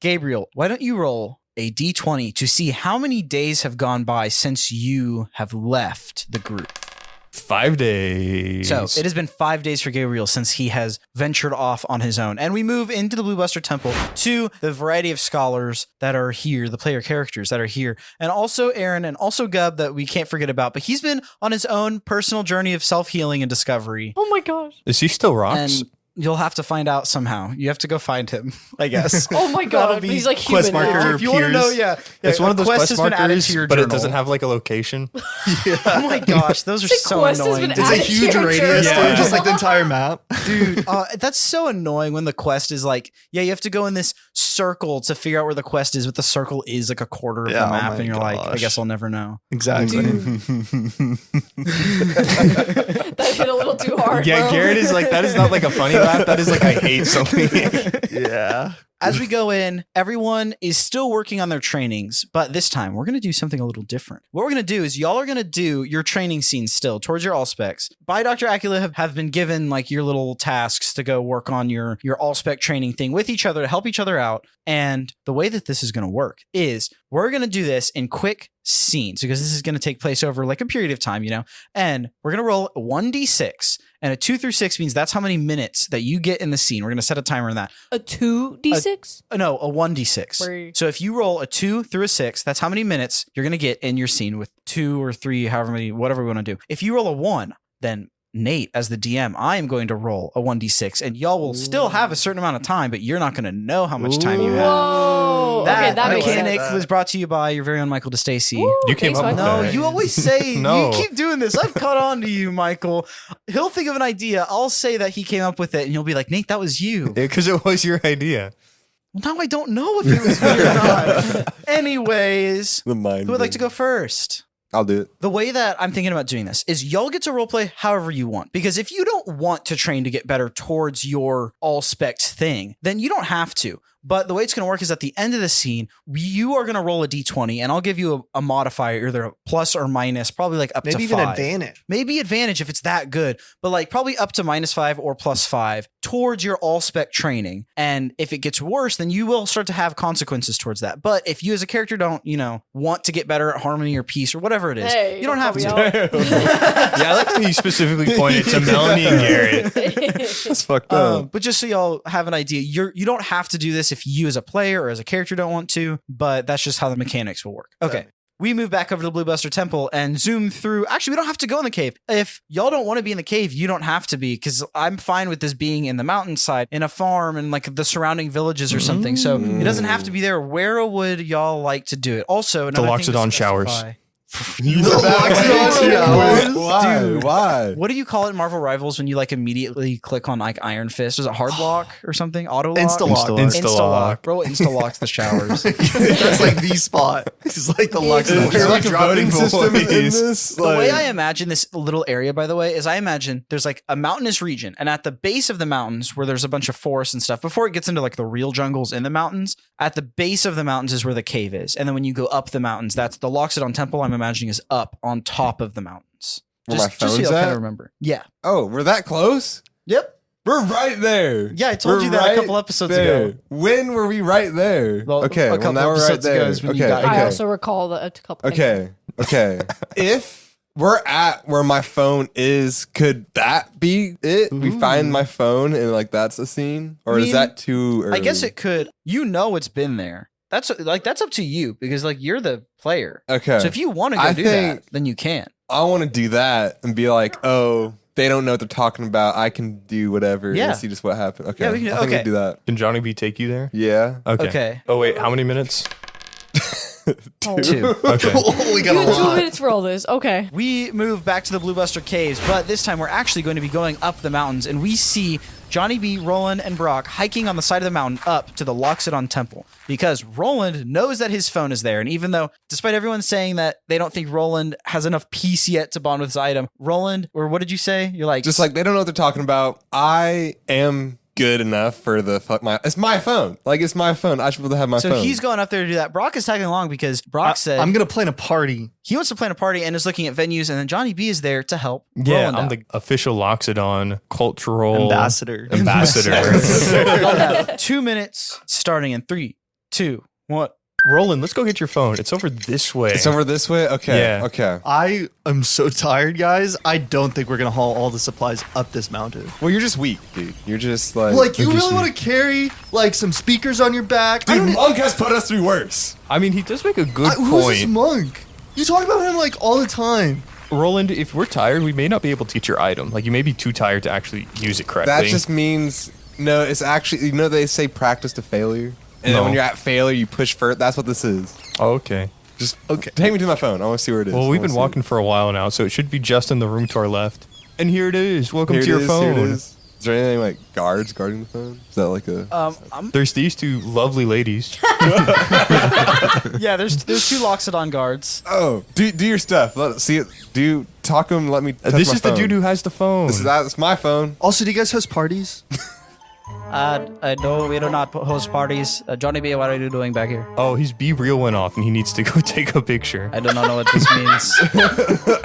[SPEAKER 5] Gabriel, why don't you roll a d20 to see how many days have gone by since you have left the group?
[SPEAKER 1] 5 days.
[SPEAKER 5] So it has been 5 days for Gabriel since he has ventured off on his own. And we move into the Blue Buster Temple to the variety of scholars that are here, the player characters that are here, and also Aaron and also Gub that we can't forget about. But he's been on his own personal journey of self-healing and discovery.
[SPEAKER 6] Oh my gosh.
[SPEAKER 1] Is he still rocks?
[SPEAKER 5] And you'll have to find out somehow. You have to go find him, I guess.
[SPEAKER 6] Oh my
[SPEAKER 5] That'll
[SPEAKER 6] god.
[SPEAKER 5] be
[SPEAKER 6] He's like
[SPEAKER 2] quest
[SPEAKER 6] human. now.
[SPEAKER 2] marker.
[SPEAKER 5] If you want to
[SPEAKER 2] Peers.
[SPEAKER 5] know, yeah.
[SPEAKER 1] It's one of those quest
[SPEAKER 5] has been added
[SPEAKER 1] markers,
[SPEAKER 5] to your
[SPEAKER 1] but it
[SPEAKER 5] journal.
[SPEAKER 1] doesn't have like a location.
[SPEAKER 5] Oh my gosh, those are
[SPEAKER 6] The
[SPEAKER 5] so
[SPEAKER 6] quest has
[SPEAKER 5] annoying.
[SPEAKER 6] been
[SPEAKER 2] It's a
[SPEAKER 6] added to
[SPEAKER 2] huge
[SPEAKER 6] your
[SPEAKER 2] radius,
[SPEAKER 6] journal.
[SPEAKER 2] dude, just like the entire map.
[SPEAKER 5] Dude, that's so annoying when the quest is like, yeah, you have to go in this circle to figure out where the quest is, but the circle is like a quarter of
[SPEAKER 2] Yeah,
[SPEAKER 5] the
[SPEAKER 2] oh
[SPEAKER 5] map,
[SPEAKER 2] my
[SPEAKER 5] and you're like, I
[SPEAKER 2] gosh.
[SPEAKER 5] guess I'll never know.
[SPEAKER 2] Exactly.
[SPEAKER 6] That hit a little too hard.
[SPEAKER 1] Yeah,
[SPEAKER 6] bro.
[SPEAKER 1] Garrett is like, that is not like a funny laugh. That is like, I hate something.
[SPEAKER 2] Yeah.
[SPEAKER 5] As we go in, everyone is still working on their trainings, but this time we're going to do something a little different. What we're going to do is y'all are going to do your training scenes still towards your Allspects. By Dr. Acula have been given like your little tasks to go work on your Allspec training thing with each other to help each other out. And the way that this is going to work is we're going to do this in quick scenes because this is going to take place over like a period of time, you know, and we're going to roll 1d6 and a 2 through 6 means that's how many minutes that you get in the scene. We're going to set a timer on that.
[SPEAKER 6] A 2d6?
[SPEAKER 5] No, a 1d6.
[SPEAKER 6] Where-
[SPEAKER 5] So if you roll a 2 through a 6, that's how many minutes you're going to get in your scene with 2 or 3, however many, whatever we want to do. If you roll a 1, then Nate, as the DM, I am going to roll a 1d6 and y'all will still have a certain amount of time, but you're not going to know how much time you have.
[SPEAKER 6] Whoa. Okay, that makes
[SPEAKER 5] mechanic
[SPEAKER 6] sense.
[SPEAKER 5] was brought to you by your very own Michael DiStasi.
[SPEAKER 6] Woo,
[SPEAKER 1] You came
[SPEAKER 6] thanks,
[SPEAKER 1] up with
[SPEAKER 6] Michael.
[SPEAKER 5] No,
[SPEAKER 1] that.
[SPEAKER 5] you always say
[SPEAKER 1] No.
[SPEAKER 5] you keep doing this. I've caught on to you, Michael. He'll think of an idea. I'll say that he came up with it, and you'll be like, Nate, that was you.
[SPEAKER 1] Because it was your idea.
[SPEAKER 5] Well, now I don't know if it was me or not. Anyways,
[SPEAKER 3] The mind.
[SPEAKER 5] who would like to go first?
[SPEAKER 3] I'll do it.
[SPEAKER 5] The way that I'm thinking about doing this is y'all get to roleplay however you want. Because if you don't want to train to get better towards your Allspects thing, then you don't have to. But the way it's going to work is at the end of the scene, you are going to roll a d20 and I'll give you a modifier, either a plus or minus, probably like up
[SPEAKER 2] Maybe
[SPEAKER 5] to
[SPEAKER 2] even
[SPEAKER 5] 5.
[SPEAKER 2] advantage.
[SPEAKER 5] Maybe advantage if it's that good, but like probably up to -5 or +5 towards your Allspec training. And if it gets worse, then you will start to have consequences towards that. But if you as a character don't, you know, want to get better at harmony or peace or whatever it is,
[SPEAKER 6] Hey,
[SPEAKER 5] you don't have
[SPEAKER 6] call
[SPEAKER 5] to.
[SPEAKER 6] me out.
[SPEAKER 1] Yeah, I like how you specifically pointed to Melanie and Garrett.
[SPEAKER 3] That's fucked up.
[SPEAKER 5] But just so y'all have an idea, you don't have to do this if you as a player or as a character don't want to, but that's just how the mechanics will work. Okay. We move back over to the Blue Buster Temple and zoom through. Actually, we don't have to go in the cave. If y'all don't want to be in the cave, you don't have to be, because I'm fine with this being in the mountainside, in a farm, and like the surrounding villages or something. So it doesn't have to be there. Where would y'all like to do it? Also,
[SPEAKER 1] The
[SPEAKER 5] another thing to
[SPEAKER 1] Loxodon showers.
[SPEAKER 5] specify-
[SPEAKER 3] Why? Why?
[SPEAKER 5] What do you call it in Marvel Rivals when you like immediately click on like Iron Fist? Is it hard lock or something? Auto lock?
[SPEAKER 1] Insta-lock.
[SPEAKER 5] Bro, insta locks the showers.
[SPEAKER 2] That's like the spot. It's like the Lux.
[SPEAKER 3] Is there like a voting system in this?
[SPEAKER 5] The way I imagine this little area, by the way, is I imagine there's like a mountainous region, and at the base of the mountains where there's a bunch of forests and stuff, before it gets into like the real jungles in the mountains, at the base of the mountains is where the cave is. And then when you go up the mountains, that's the Loxodon Temple, I'm imagining, is up on top of the mountains.
[SPEAKER 3] Where my
[SPEAKER 5] Just so
[SPEAKER 3] phone's
[SPEAKER 5] you'll kind
[SPEAKER 3] at?
[SPEAKER 5] of remember. Yeah.
[SPEAKER 3] Oh, we're that close?
[SPEAKER 5] Yep.
[SPEAKER 3] We're right there.
[SPEAKER 5] Yeah, I told you that a couple episodes ago.
[SPEAKER 3] When were we right there?
[SPEAKER 5] Well,
[SPEAKER 3] okay,
[SPEAKER 5] a
[SPEAKER 3] well
[SPEAKER 5] couple
[SPEAKER 3] now we're right
[SPEAKER 5] episodes ago
[SPEAKER 3] there.
[SPEAKER 5] is when you
[SPEAKER 3] Okay,
[SPEAKER 5] got-
[SPEAKER 6] I
[SPEAKER 3] okay.
[SPEAKER 6] also recall that a couple.
[SPEAKER 3] Okay. Okay. If we're at where my phone is, could that be it? We find my phone and like that's a scene? Or
[SPEAKER 5] I
[SPEAKER 3] is
[SPEAKER 5] mean,
[SPEAKER 3] that too early?
[SPEAKER 5] I guess it could. You know it's been there. That's up to you because like you're the player.
[SPEAKER 3] Okay.
[SPEAKER 5] So if you want to go
[SPEAKER 3] I
[SPEAKER 5] do
[SPEAKER 3] think-
[SPEAKER 5] that, then you can.
[SPEAKER 3] I want to do that and be like, oh, they don't know what they're talking about. I can do whatever
[SPEAKER 5] Yeah.
[SPEAKER 3] and see just what happens. Okay.
[SPEAKER 5] Yeah, we can-
[SPEAKER 3] I think we
[SPEAKER 5] okay.
[SPEAKER 3] can do that.
[SPEAKER 1] Can Johnny B take you there?
[SPEAKER 3] Yeah.
[SPEAKER 5] Okay.
[SPEAKER 1] Oh wait, how many minutes?
[SPEAKER 5] 2.
[SPEAKER 1] Okay.
[SPEAKER 2] Oh, we got
[SPEAKER 6] You
[SPEAKER 2] a
[SPEAKER 6] had 2
[SPEAKER 2] lot.
[SPEAKER 6] minutes for all this. Okay.
[SPEAKER 5] We move back to the Blue Buster Caves, but this time we're actually going to be going up the mountains, and we see Johnny B, Roland, and Brock hiking on the side of the mountain up to the Loxodon Temple because Roland knows that his phone is there. And even though, despite everyone saying that they don't think Roland has enough peace yet to bond with his item, Roland, or what did you say? You're like,
[SPEAKER 3] Just like they don't know what they're talking about. I am good enough for the it's my phone. Like it's my phone. I should be able to have my
[SPEAKER 5] so
[SPEAKER 3] phone.
[SPEAKER 5] he's going up there to do that. Brock is tagging along because Brock said
[SPEAKER 2] I'm gonna plan a party.
[SPEAKER 5] he wants to plan a party and is looking at venues, and then Johnny B is there to help.
[SPEAKER 1] Yeah,
[SPEAKER 5] Roland
[SPEAKER 1] I'm
[SPEAKER 5] out.
[SPEAKER 1] the official Loxodon cultural
[SPEAKER 2] Ambassador.
[SPEAKER 5] Y'all have 2 minutes starting in 3, 2, 1.
[SPEAKER 1] Roland, let's go get your phone. It's over this way.
[SPEAKER 3] It's over this way? Okay.
[SPEAKER 1] Yeah.
[SPEAKER 3] Okay.
[SPEAKER 2] I am so tired, guys. I don't think we're gonna haul all the supplies up this mountain.
[SPEAKER 3] Well, you're just weak, dude. You're just like
[SPEAKER 2] Like, you really want to carry like some speakers on your back? I
[SPEAKER 3] Dude,
[SPEAKER 2] don't-
[SPEAKER 3] Monk has put us through worse.
[SPEAKER 1] I mean, he does make a good
[SPEAKER 2] Who's this
[SPEAKER 1] point.
[SPEAKER 2] monk? You talk about him like all the time.
[SPEAKER 1] Roland, if we're tired, we may not be able to get your item. Like, you may be too tired to actually use it correctly.
[SPEAKER 3] That just means no, it's actually they say practice to failure. And then
[SPEAKER 1] No.
[SPEAKER 3] when you're at failure, you push for it. That's what this is.
[SPEAKER 1] Oh, okay.
[SPEAKER 3] Just take me to my phone. I want to see where it is.
[SPEAKER 1] Well, we've
[SPEAKER 3] I
[SPEAKER 1] been
[SPEAKER 3] wanna
[SPEAKER 1] walking for a while now, so it should be just in the room to our left. And here it is. Welcome
[SPEAKER 3] see it.
[SPEAKER 1] to your
[SPEAKER 3] Here
[SPEAKER 1] phone.
[SPEAKER 3] it is. Is there anything like guards guarding the phone? Is that like a?
[SPEAKER 1] There's these two lovely ladies.
[SPEAKER 5] Yeah, there's 2 Loxodon guards.
[SPEAKER 3] Oh, do your stuff. Let see it. Talk to him. Let me. Touch
[SPEAKER 1] This
[SPEAKER 3] my
[SPEAKER 1] is the
[SPEAKER 3] phone.
[SPEAKER 1] dude who has the phone.
[SPEAKER 3] That's my phone.
[SPEAKER 2] Also, do you guys host parties?
[SPEAKER 5] No, we do not host parties. Johnny B, what are you doing back here?
[SPEAKER 1] Oh, his Be Real went off and he needs to go take a picture.
[SPEAKER 5] I do not know what this means.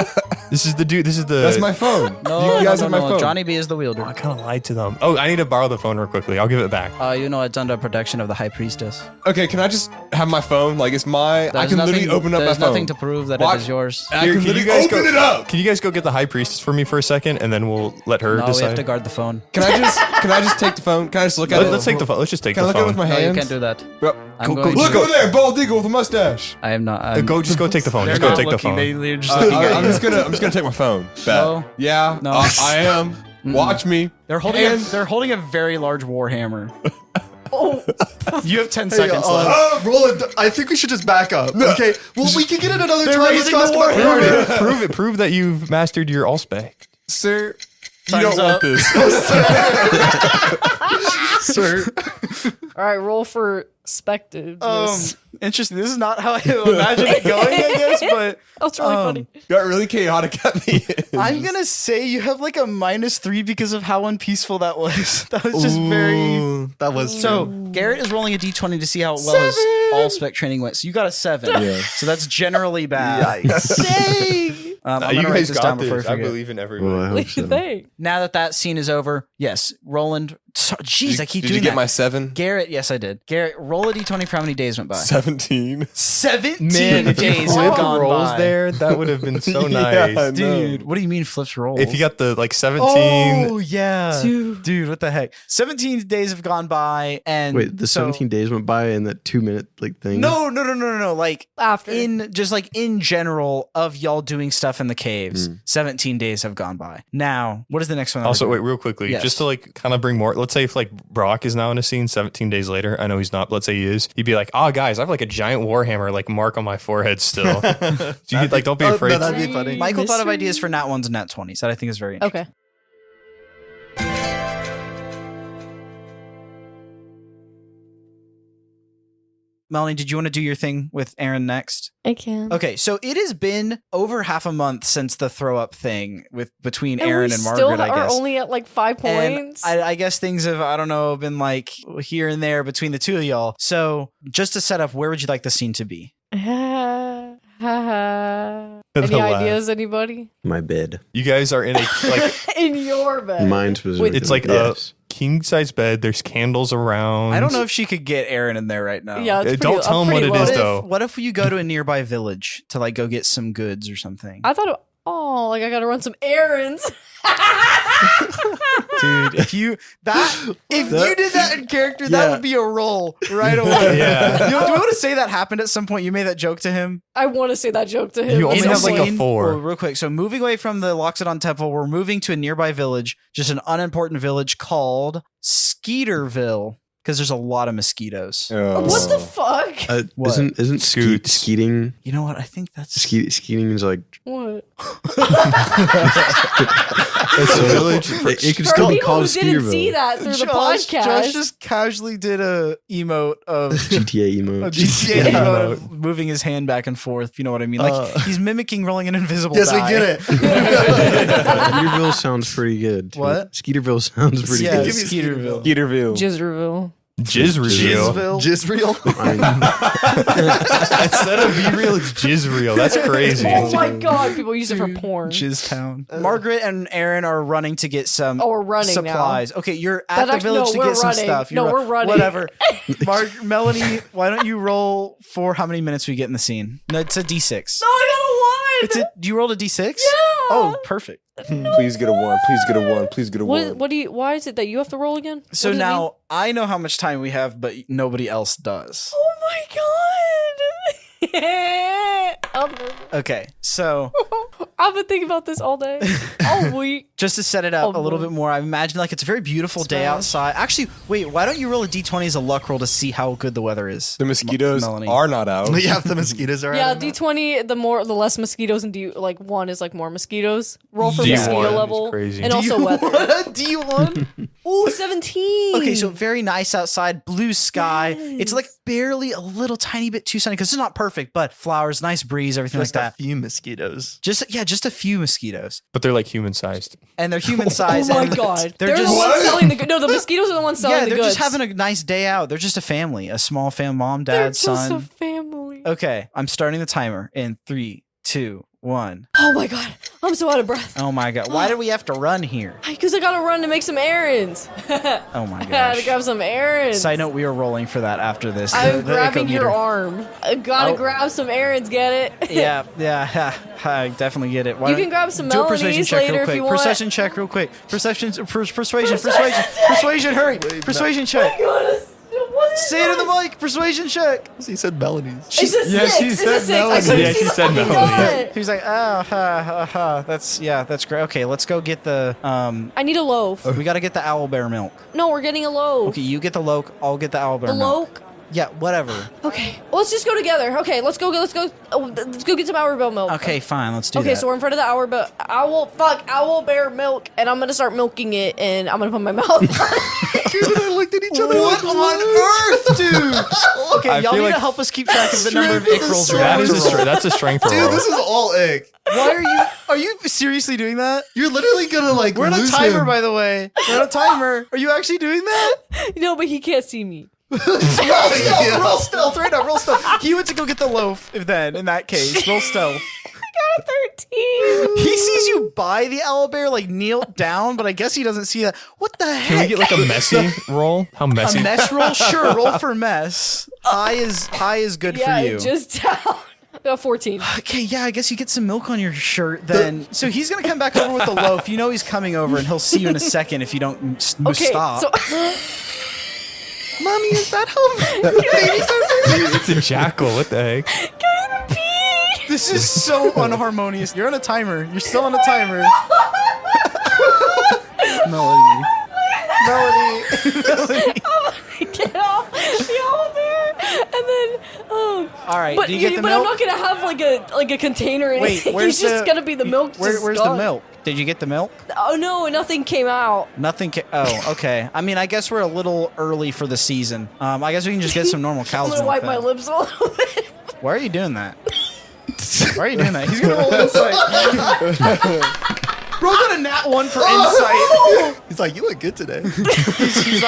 [SPEAKER 1] This is the dude. This is the.
[SPEAKER 3] That's my phone.
[SPEAKER 5] No,
[SPEAKER 3] you guys
[SPEAKER 5] no,
[SPEAKER 3] have my
[SPEAKER 5] no.
[SPEAKER 3] phone.
[SPEAKER 5] Johnny B is the wielder.
[SPEAKER 1] I kind of lied to them. Oh, I need to borrow the phone real quickly. I'll give it back.
[SPEAKER 5] You know it's under protection of the High Priestess.
[SPEAKER 3] Okay, can I just have my phone? Like it's my. I
[SPEAKER 5] There's
[SPEAKER 3] can
[SPEAKER 5] nothing,
[SPEAKER 3] literally open up my
[SPEAKER 5] There's
[SPEAKER 3] phone.
[SPEAKER 5] nothing to prove that
[SPEAKER 3] Watch.
[SPEAKER 5] it is yours.
[SPEAKER 3] I
[SPEAKER 1] Here,
[SPEAKER 3] can
[SPEAKER 1] can you
[SPEAKER 3] literally
[SPEAKER 1] guys
[SPEAKER 3] open
[SPEAKER 1] go-
[SPEAKER 3] it up.
[SPEAKER 1] Can you guys go get the High Priestess for me for a second, and then we'll let her
[SPEAKER 5] No,
[SPEAKER 1] decide?
[SPEAKER 5] we have to guard the phone.
[SPEAKER 3] Can I just take the phone? Can I just look at it?
[SPEAKER 1] Let's take the phone. Let's just take
[SPEAKER 3] Can I
[SPEAKER 1] the
[SPEAKER 3] look at it
[SPEAKER 1] phone.
[SPEAKER 3] with my
[SPEAKER 5] No, you
[SPEAKER 3] hands?
[SPEAKER 5] can't do that.
[SPEAKER 3] Bro,
[SPEAKER 5] I'm going
[SPEAKER 3] look
[SPEAKER 5] to.
[SPEAKER 3] over there, bald eagle with a mustache.
[SPEAKER 5] I am not.
[SPEAKER 1] Just go take the phone.
[SPEAKER 5] They're
[SPEAKER 1] Just go
[SPEAKER 5] not
[SPEAKER 1] take the
[SPEAKER 5] looking.
[SPEAKER 1] phone.
[SPEAKER 5] They're just looking at
[SPEAKER 3] I'm
[SPEAKER 5] you.
[SPEAKER 3] just gonna take my phone. Bet.
[SPEAKER 5] No.
[SPEAKER 3] Yeah.
[SPEAKER 5] No.
[SPEAKER 3] I am. Watch me.
[SPEAKER 5] They're holding.
[SPEAKER 3] And-
[SPEAKER 5] They're holding a very large warhammer.
[SPEAKER 6] Oh,
[SPEAKER 5] You have 10 seconds left.
[SPEAKER 2] Roland, I think we should just back up. Okay. Well, we can get it another time. Let's
[SPEAKER 5] raising
[SPEAKER 2] go ask
[SPEAKER 5] the
[SPEAKER 2] about
[SPEAKER 5] war.
[SPEAKER 2] the party.
[SPEAKER 1] Prove it. Prove that you've mastered your Allspects.
[SPEAKER 3] Sir, you
[SPEAKER 5] Time's
[SPEAKER 3] don't want
[SPEAKER 5] up.
[SPEAKER 3] this.
[SPEAKER 2] Sir.
[SPEAKER 6] all right. Roll for spected.
[SPEAKER 5] Interesting. This is not how I imagine it going, I guess, but
[SPEAKER 6] That's really funny.
[SPEAKER 3] Got really chaotic at the end.
[SPEAKER 5] I'm gonna say you have like a -3 because of how unpeaceful that was. That was just very.
[SPEAKER 2] Ooh, that was
[SPEAKER 5] So
[SPEAKER 2] true.
[SPEAKER 5] Garrett is rolling a d20 to see how well his all spec training went. So you got a 7.
[SPEAKER 3] Yeah.
[SPEAKER 5] So that's generally bad.
[SPEAKER 6] Dang.
[SPEAKER 5] I'm
[SPEAKER 1] you
[SPEAKER 5] gonna write
[SPEAKER 1] guys
[SPEAKER 5] this
[SPEAKER 1] got
[SPEAKER 5] down
[SPEAKER 1] this.
[SPEAKER 5] before I
[SPEAKER 1] I
[SPEAKER 5] forget.
[SPEAKER 1] believe in everyone.
[SPEAKER 7] Well, I
[SPEAKER 6] What
[SPEAKER 7] hope
[SPEAKER 6] do you
[SPEAKER 7] so.
[SPEAKER 6] think?
[SPEAKER 5] Now that scene is over, yes, Roland. Jeez, I keep
[SPEAKER 3] Did
[SPEAKER 5] doing
[SPEAKER 3] you get
[SPEAKER 5] that.
[SPEAKER 3] my 7?
[SPEAKER 5] Garrett, yes, I did. Garrett, roll a d20 for how many days went by.
[SPEAKER 3] 17.
[SPEAKER 5] 17
[SPEAKER 1] Man, if you
[SPEAKER 5] days have
[SPEAKER 1] flipped
[SPEAKER 5] gone
[SPEAKER 1] rolls
[SPEAKER 5] by.
[SPEAKER 1] there, that would have been so
[SPEAKER 3] Yeah,
[SPEAKER 1] nice.
[SPEAKER 3] I know.
[SPEAKER 5] Dude, what do you mean flips rolls?
[SPEAKER 1] If you got the like 17.
[SPEAKER 5] Oh, yeah.
[SPEAKER 6] Dude.
[SPEAKER 5] Dude, what the heck? 17 days have gone by and
[SPEAKER 7] Wait, the
[SPEAKER 5] so-
[SPEAKER 7] 17 days went by in that 2-minute like thing.
[SPEAKER 5] No. Like
[SPEAKER 6] After.
[SPEAKER 5] in general of y'all doing stuff in the caves, 17 days have gone by. Now, what is the next one? that
[SPEAKER 1] Also,
[SPEAKER 5] we're
[SPEAKER 1] wait,
[SPEAKER 5] doing?
[SPEAKER 1] real quickly,
[SPEAKER 5] Yes.
[SPEAKER 1] just to like kind of bring more. let's say if like Brock is now in a scene 17 days later, I know he's not, but let's say he is, you'd be like, oh guys, I have like a giant warhammer like mark on my forehead still. So you could like, don't be afraid.
[SPEAKER 2] No, that'd be funny.
[SPEAKER 5] Michael thought of ideas for nat 1s and nat 20s that I think is very interesting.
[SPEAKER 6] Okay.
[SPEAKER 5] Melanie, did you want to do your thing with Aaron next?
[SPEAKER 6] I can.
[SPEAKER 5] Okay, so it has been over half a month since the throw up thing between Aaron and
[SPEAKER 6] we
[SPEAKER 5] Margaret,
[SPEAKER 6] still
[SPEAKER 5] I guess.
[SPEAKER 6] are only at like 5
[SPEAKER 5] And
[SPEAKER 6] points.
[SPEAKER 5] I guess things have, I don't know, been like here and there between the two of y'all. So just to set up, where would you like the scene to be?
[SPEAKER 6] Any
[SPEAKER 1] The laugh.
[SPEAKER 6] ideas, anybody?
[SPEAKER 7] My bed.
[SPEAKER 1] You guys are in a like
[SPEAKER 6] In your bed.
[SPEAKER 7] Mine specifically.
[SPEAKER 1] it's like
[SPEAKER 7] yes.
[SPEAKER 1] a king size bed. There's candles around.
[SPEAKER 5] I don't know if she could get Aaron in there right now.
[SPEAKER 6] Yeah, it's
[SPEAKER 1] Don't
[SPEAKER 6] pretty-
[SPEAKER 1] tell him what
[SPEAKER 6] pretty
[SPEAKER 1] it
[SPEAKER 6] low.
[SPEAKER 1] is, though.
[SPEAKER 5] What if you go to a nearby village to like go get some goods or something?
[SPEAKER 6] I thought, like I gotta run some errands.
[SPEAKER 5] Dude, if you did that in character, that would be a roll right away.
[SPEAKER 1] Yeah.
[SPEAKER 5] Do we want to say that happened at some point? You made that joke to him?
[SPEAKER 6] I want to say that joke to him.
[SPEAKER 1] You only
[SPEAKER 5] In
[SPEAKER 1] have like a
[SPEAKER 5] scene-
[SPEAKER 1] 4.
[SPEAKER 5] Well, real quick. So moving away from the Loxodon Temple, we're moving to a nearby village, just an unimportant village called Skeeterville, because there's a lot of mosquitoes.
[SPEAKER 6] What the fuck?
[SPEAKER 5] What?
[SPEAKER 7] Isn't
[SPEAKER 1] Scoots.
[SPEAKER 7] skeeting?
[SPEAKER 5] You know what? I think that's...
[SPEAKER 7] Skeeting is like
[SPEAKER 6] What?
[SPEAKER 1] It's a village.
[SPEAKER 7] it could
[SPEAKER 6] For
[SPEAKER 7] still be
[SPEAKER 6] people
[SPEAKER 7] called
[SPEAKER 6] who didn't see
[SPEAKER 7] Skeeterville.
[SPEAKER 6] that through the podcast.
[SPEAKER 5] Josh just casually did a emote of...
[SPEAKER 7] GTA emo.
[SPEAKER 5] A GTA emote of moving his hand back and forth, if you know what I mean. Like he's mimicking rolling an invisible
[SPEAKER 2] Yes, we
[SPEAKER 5] die.
[SPEAKER 2] get it.
[SPEAKER 7] Skeeterville sounds pretty good.
[SPEAKER 5] What?
[SPEAKER 7] Skeeterville sounds pretty
[SPEAKER 5] Yeah,
[SPEAKER 7] good.
[SPEAKER 5] Skeeterville.
[SPEAKER 3] Peterville.
[SPEAKER 6] Jizzerville.
[SPEAKER 1] Jizz reveal.
[SPEAKER 2] Jizreal.
[SPEAKER 1] Instead of be real, it's jizz real. That's crazy.
[SPEAKER 6] Oh my god, people use it for porn.
[SPEAKER 5] Jizztown. Margaret and Aaron are running to get some
[SPEAKER 6] Oh, we're running
[SPEAKER 5] supplies.
[SPEAKER 6] now.
[SPEAKER 5] Okay, you're at
[SPEAKER 6] That
[SPEAKER 5] the
[SPEAKER 6] actually-
[SPEAKER 5] village
[SPEAKER 6] no,
[SPEAKER 5] to
[SPEAKER 6] we're
[SPEAKER 5] get some
[SPEAKER 6] running.
[SPEAKER 5] stuff.
[SPEAKER 6] No, we're running.
[SPEAKER 5] Whatever. Melanie, why don't you roll for how many minutes we get in the scene? No, it's a D6.
[SPEAKER 6] No, I got a 1.
[SPEAKER 5] You rolled a D6? Yeah. Oh, perfect.
[SPEAKER 3] Please get a 1. Please get a 1. Please get a 1.
[SPEAKER 6] What do you? Why is it that you have to roll again?
[SPEAKER 5] So
[SPEAKER 6] What does it mean?
[SPEAKER 5] now I know how much time we have, but nobody else does.
[SPEAKER 6] Oh my god!
[SPEAKER 5] Okay, so
[SPEAKER 6] I've been thinking about this all day, all week.
[SPEAKER 5] just to set it up
[SPEAKER 6] Oh,
[SPEAKER 5] a little
[SPEAKER 6] boy.
[SPEAKER 5] bit more, I imagine like it's a very beautiful day
[SPEAKER 6] Smash.
[SPEAKER 5] outside. Actually, wait, why don't you roll a D20 as a luck roll to see how good the weather is?
[SPEAKER 3] The mosquitoes
[SPEAKER 5] Melanie.
[SPEAKER 3] are not out.
[SPEAKER 2] Yeah, if the mosquitoes are
[SPEAKER 6] Yeah,
[SPEAKER 2] out.
[SPEAKER 6] D20. The less mosquitoes, and like 1 is like more mosquitoes. Roll for
[SPEAKER 1] D1
[SPEAKER 6] mosquito
[SPEAKER 1] is
[SPEAKER 6] level,
[SPEAKER 1] crazy.
[SPEAKER 6] and also weather.
[SPEAKER 5] D1?
[SPEAKER 6] Ooh, 17.
[SPEAKER 5] Okay, so very nice outside, blue sky. It's like barely a little tiny bit too sunny because it's not perfect, but flowers, nice breeze, everything
[SPEAKER 2] Just
[SPEAKER 5] like
[SPEAKER 2] a
[SPEAKER 5] that.
[SPEAKER 2] few mosquitoes.
[SPEAKER 5] Just a few mosquitoes,
[SPEAKER 1] But they're like human sized.
[SPEAKER 5] and they're human sized.
[SPEAKER 6] Oh my
[SPEAKER 5] and
[SPEAKER 6] god,
[SPEAKER 5] they're
[SPEAKER 6] they're
[SPEAKER 5] just
[SPEAKER 6] the ones selling the. No, the mosquitoes are the ones selling
[SPEAKER 5] yeah,
[SPEAKER 6] the
[SPEAKER 5] they're
[SPEAKER 6] goods.
[SPEAKER 5] just having a nice day out. They're just a family, a small family, mom,
[SPEAKER 6] They're
[SPEAKER 5] dad,
[SPEAKER 6] just
[SPEAKER 5] son.
[SPEAKER 6] a family.
[SPEAKER 5] Okay, I'm starting the timer in 3, 2, 1.
[SPEAKER 6] Oh my god, I'm so out of breath.
[SPEAKER 5] Oh my god, why do we have to run here?
[SPEAKER 6] Because I gotta run to make some errands.
[SPEAKER 5] Oh my
[SPEAKER 6] I gotta
[SPEAKER 5] gosh.
[SPEAKER 6] grab some errands.
[SPEAKER 5] Side note, we are rolling for that after this.
[SPEAKER 6] I'm
[SPEAKER 5] The
[SPEAKER 6] grabbing
[SPEAKER 5] echo
[SPEAKER 6] your
[SPEAKER 5] meter.
[SPEAKER 6] arm. I gotta
[SPEAKER 5] Oh.
[SPEAKER 6] grab some errands. Get it?
[SPEAKER 5] Yeah, I definitely get it. Why
[SPEAKER 6] You
[SPEAKER 5] don't
[SPEAKER 6] can grab some
[SPEAKER 5] do a persuasion
[SPEAKER 6] Melanie's
[SPEAKER 5] check
[SPEAKER 6] later
[SPEAKER 5] real
[SPEAKER 6] if
[SPEAKER 5] quick.
[SPEAKER 6] you want.
[SPEAKER 5] Persuasion check real quick. Persuasion, hurry. Persuasion check. Say it in the mic. Persuasion check.
[SPEAKER 2] He said Melanies.
[SPEAKER 6] It's a 6.
[SPEAKER 1] Yeah, she
[SPEAKER 6] It's
[SPEAKER 1] said
[SPEAKER 6] a 6. I
[SPEAKER 1] Melanie.
[SPEAKER 6] couldn't
[SPEAKER 1] Yeah,
[SPEAKER 6] see
[SPEAKER 1] she
[SPEAKER 6] the
[SPEAKER 1] said
[SPEAKER 6] fucking
[SPEAKER 1] Melanie.
[SPEAKER 6] dot.
[SPEAKER 5] He's like, that's great. Okay, let's go get the
[SPEAKER 6] I need a loaf.
[SPEAKER 5] we got to get the owl bear milk.
[SPEAKER 6] No, we're getting a loaf.
[SPEAKER 5] Okay, you get the loaf. I'll get the owl bear
[SPEAKER 6] The
[SPEAKER 5] milk.
[SPEAKER 6] loaf.
[SPEAKER 5] Yeah, whatever.
[SPEAKER 6] Okay, well, let's just go together. Okay, let's go get some Owl Bear milk.
[SPEAKER 5] Okay, fine. Let's do
[SPEAKER 6] Okay,
[SPEAKER 5] that.
[SPEAKER 6] so we're in front of the Owl Bear milk, and I'm gonna start milking it, and I'm gonna put my mouth on it.
[SPEAKER 2] Dude and I looked at each other.
[SPEAKER 5] What on earth, dude? Okay,
[SPEAKER 1] I
[SPEAKER 5] y'all
[SPEAKER 1] feel
[SPEAKER 5] need
[SPEAKER 1] like-
[SPEAKER 5] to help us keep track of the number of
[SPEAKER 2] Strength
[SPEAKER 5] ick
[SPEAKER 2] of
[SPEAKER 5] rolls.
[SPEAKER 2] the
[SPEAKER 5] we're
[SPEAKER 1] That
[SPEAKER 5] having
[SPEAKER 1] is
[SPEAKER 5] to roll.
[SPEAKER 1] that's a strength
[SPEAKER 2] Dude,
[SPEAKER 1] roll.
[SPEAKER 2] this is all ick.
[SPEAKER 5] Why are you seriously doing that?
[SPEAKER 2] You're literally gonna like
[SPEAKER 5] We're on a
[SPEAKER 2] lose
[SPEAKER 5] timer,
[SPEAKER 2] him.
[SPEAKER 5] by the way. We're on a timer. Are you actually doing that?
[SPEAKER 6] No, but he can't see me.
[SPEAKER 2] Yeah.
[SPEAKER 5] Roll stealth right now. Roll stealth. He went to go get the loaf. In that case, roll stealth.
[SPEAKER 6] 13.
[SPEAKER 5] He sees you by the owlbear, like kneel down, but I guess he doesn't see that. What the heck?
[SPEAKER 1] Can we get like a messy roll? How messy?
[SPEAKER 5] a mess roll? Sure, roll for mess. High is good
[SPEAKER 6] Yeah,
[SPEAKER 5] for you.
[SPEAKER 6] just down. 14.
[SPEAKER 5] Okay, yeah, I guess you get some milk on your shirt then. So he's gonna come back over with the loaf. You know he's coming over, and he'll see you in a second if you don't
[SPEAKER 6] Okay,
[SPEAKER 5] stop.
[SPEAKER 6] so
[SPEAKER 2] Mommy, is that how babies are doing?
[SPEAKER 1] It's a jackal. What the heck?
[SPEAKER 5] This is so unharmonious. You're on a timer. You're still on a timer. Melanie. Melanie.
[SPEAKER 6] Get off the owlbear, and then
[SPEAKER 5] All right,
[SPEAKER 6] But,
[SPEAKER 5] do you get the
[SPEAKER 6] but
[SPEAKER 5] milk?
[SPEAKER 6] I'm not gonna have like a container. Or
[SPEAKER 5] Wait,
[SPEAKER 6] anything.
[SPEAKER 5] where's
[SPEAKER 6] He's just
[SPEAKER 5] the-
[SPEAKER 6] gonna be the milk.
[SPEAKER 5] Where's
[SPEAKER 6] just
[SPEAKER 5] the
[SPEAKER 6] gone.
[SPEAKER 5] milk? Did you get the milk?
[SPEAKER 6] Oh no, nothing came out.
[SPEAKER 5] Oh, okay. I mean, I guess we're a little early for the season. I guess we can just get some normal
[SPEAKER 6] I'm
[SPEAKER 5] cow's
[SPEAKER 6] gonna
[SPEAKER 5] milk
[SPEAKER 6] wipe my
[SPEAKER 5] then.
[SPEAKER 6] lips a little bit.
[SPEAKER 5] Why are you doing that? Why are you doing that? He's gonna roll insight. Bro got a nat 1 for insight.
[SPEAKER 2] He's like, you look good today.
[SPEAKER 5] He's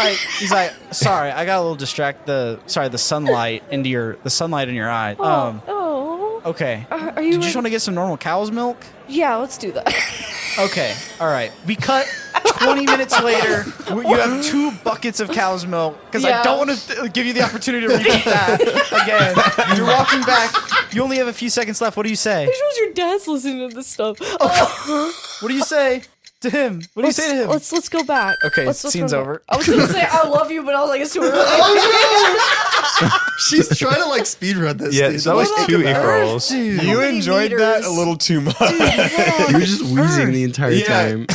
[SPEAKER 5] like, sorry, I got a little the sunlight in your eye.
[SPEAKER 6] Oh.
[SPEAKER 5] Okay.
[SPEAKER 6] Are
[SPEAKER 5] Do
[SPEAKER 6] you?
[SPEAKER 5] you just want to get some normal cow's milk?
[SPEAKER 6] Yeah, let's do that.
[SPEAKER 5] Okay. All right. We cut 20 minutes later. You have 2 buckets of cow's milk because I
[SPEAKER 6] Yeah.
[SPEAKER 5] don't want to give you the opportunity to repeat that again. You're walking back. You only have a few seconds left. What do you say?
[SPEAKER 6] Which was your dad's listening to this stuff?
[SPEAKER 5] What do you say to him? What do you say to him?
[SPEAKER 6] Let's go back.
[SPEAKER 5] Okay,
[SPEAKER 6] let's
[SPEAKER 5] scene's
[SPEAKER 6] run
[SPEAKER 5] over.
[SPEAKER 6] back. I was gonna say I love you, but I was like, it's too early.
[SPEAKER 2] She's trying to like speedrun this.
[SPEAKER 1] Yeah,
[SPEAKER 2] dude.
[SPEAKER 1] that was
[SPEAKER 2] Like,
[SPEAKER 1] 2
[SPEAKER 2] think about it.
[SPEAKER 1] rolls.
[SPEAKER 3] You
[SPEAKER 6] many
[SPEAKER 3] enjoyed that
[SPEAKER 6] meters?
[SPEAKER 3] a little too much.
[SPEAKER 7] You were just wheezing the entire
[SPEAKER 1] Yeah.
[SPEAKER 7] time.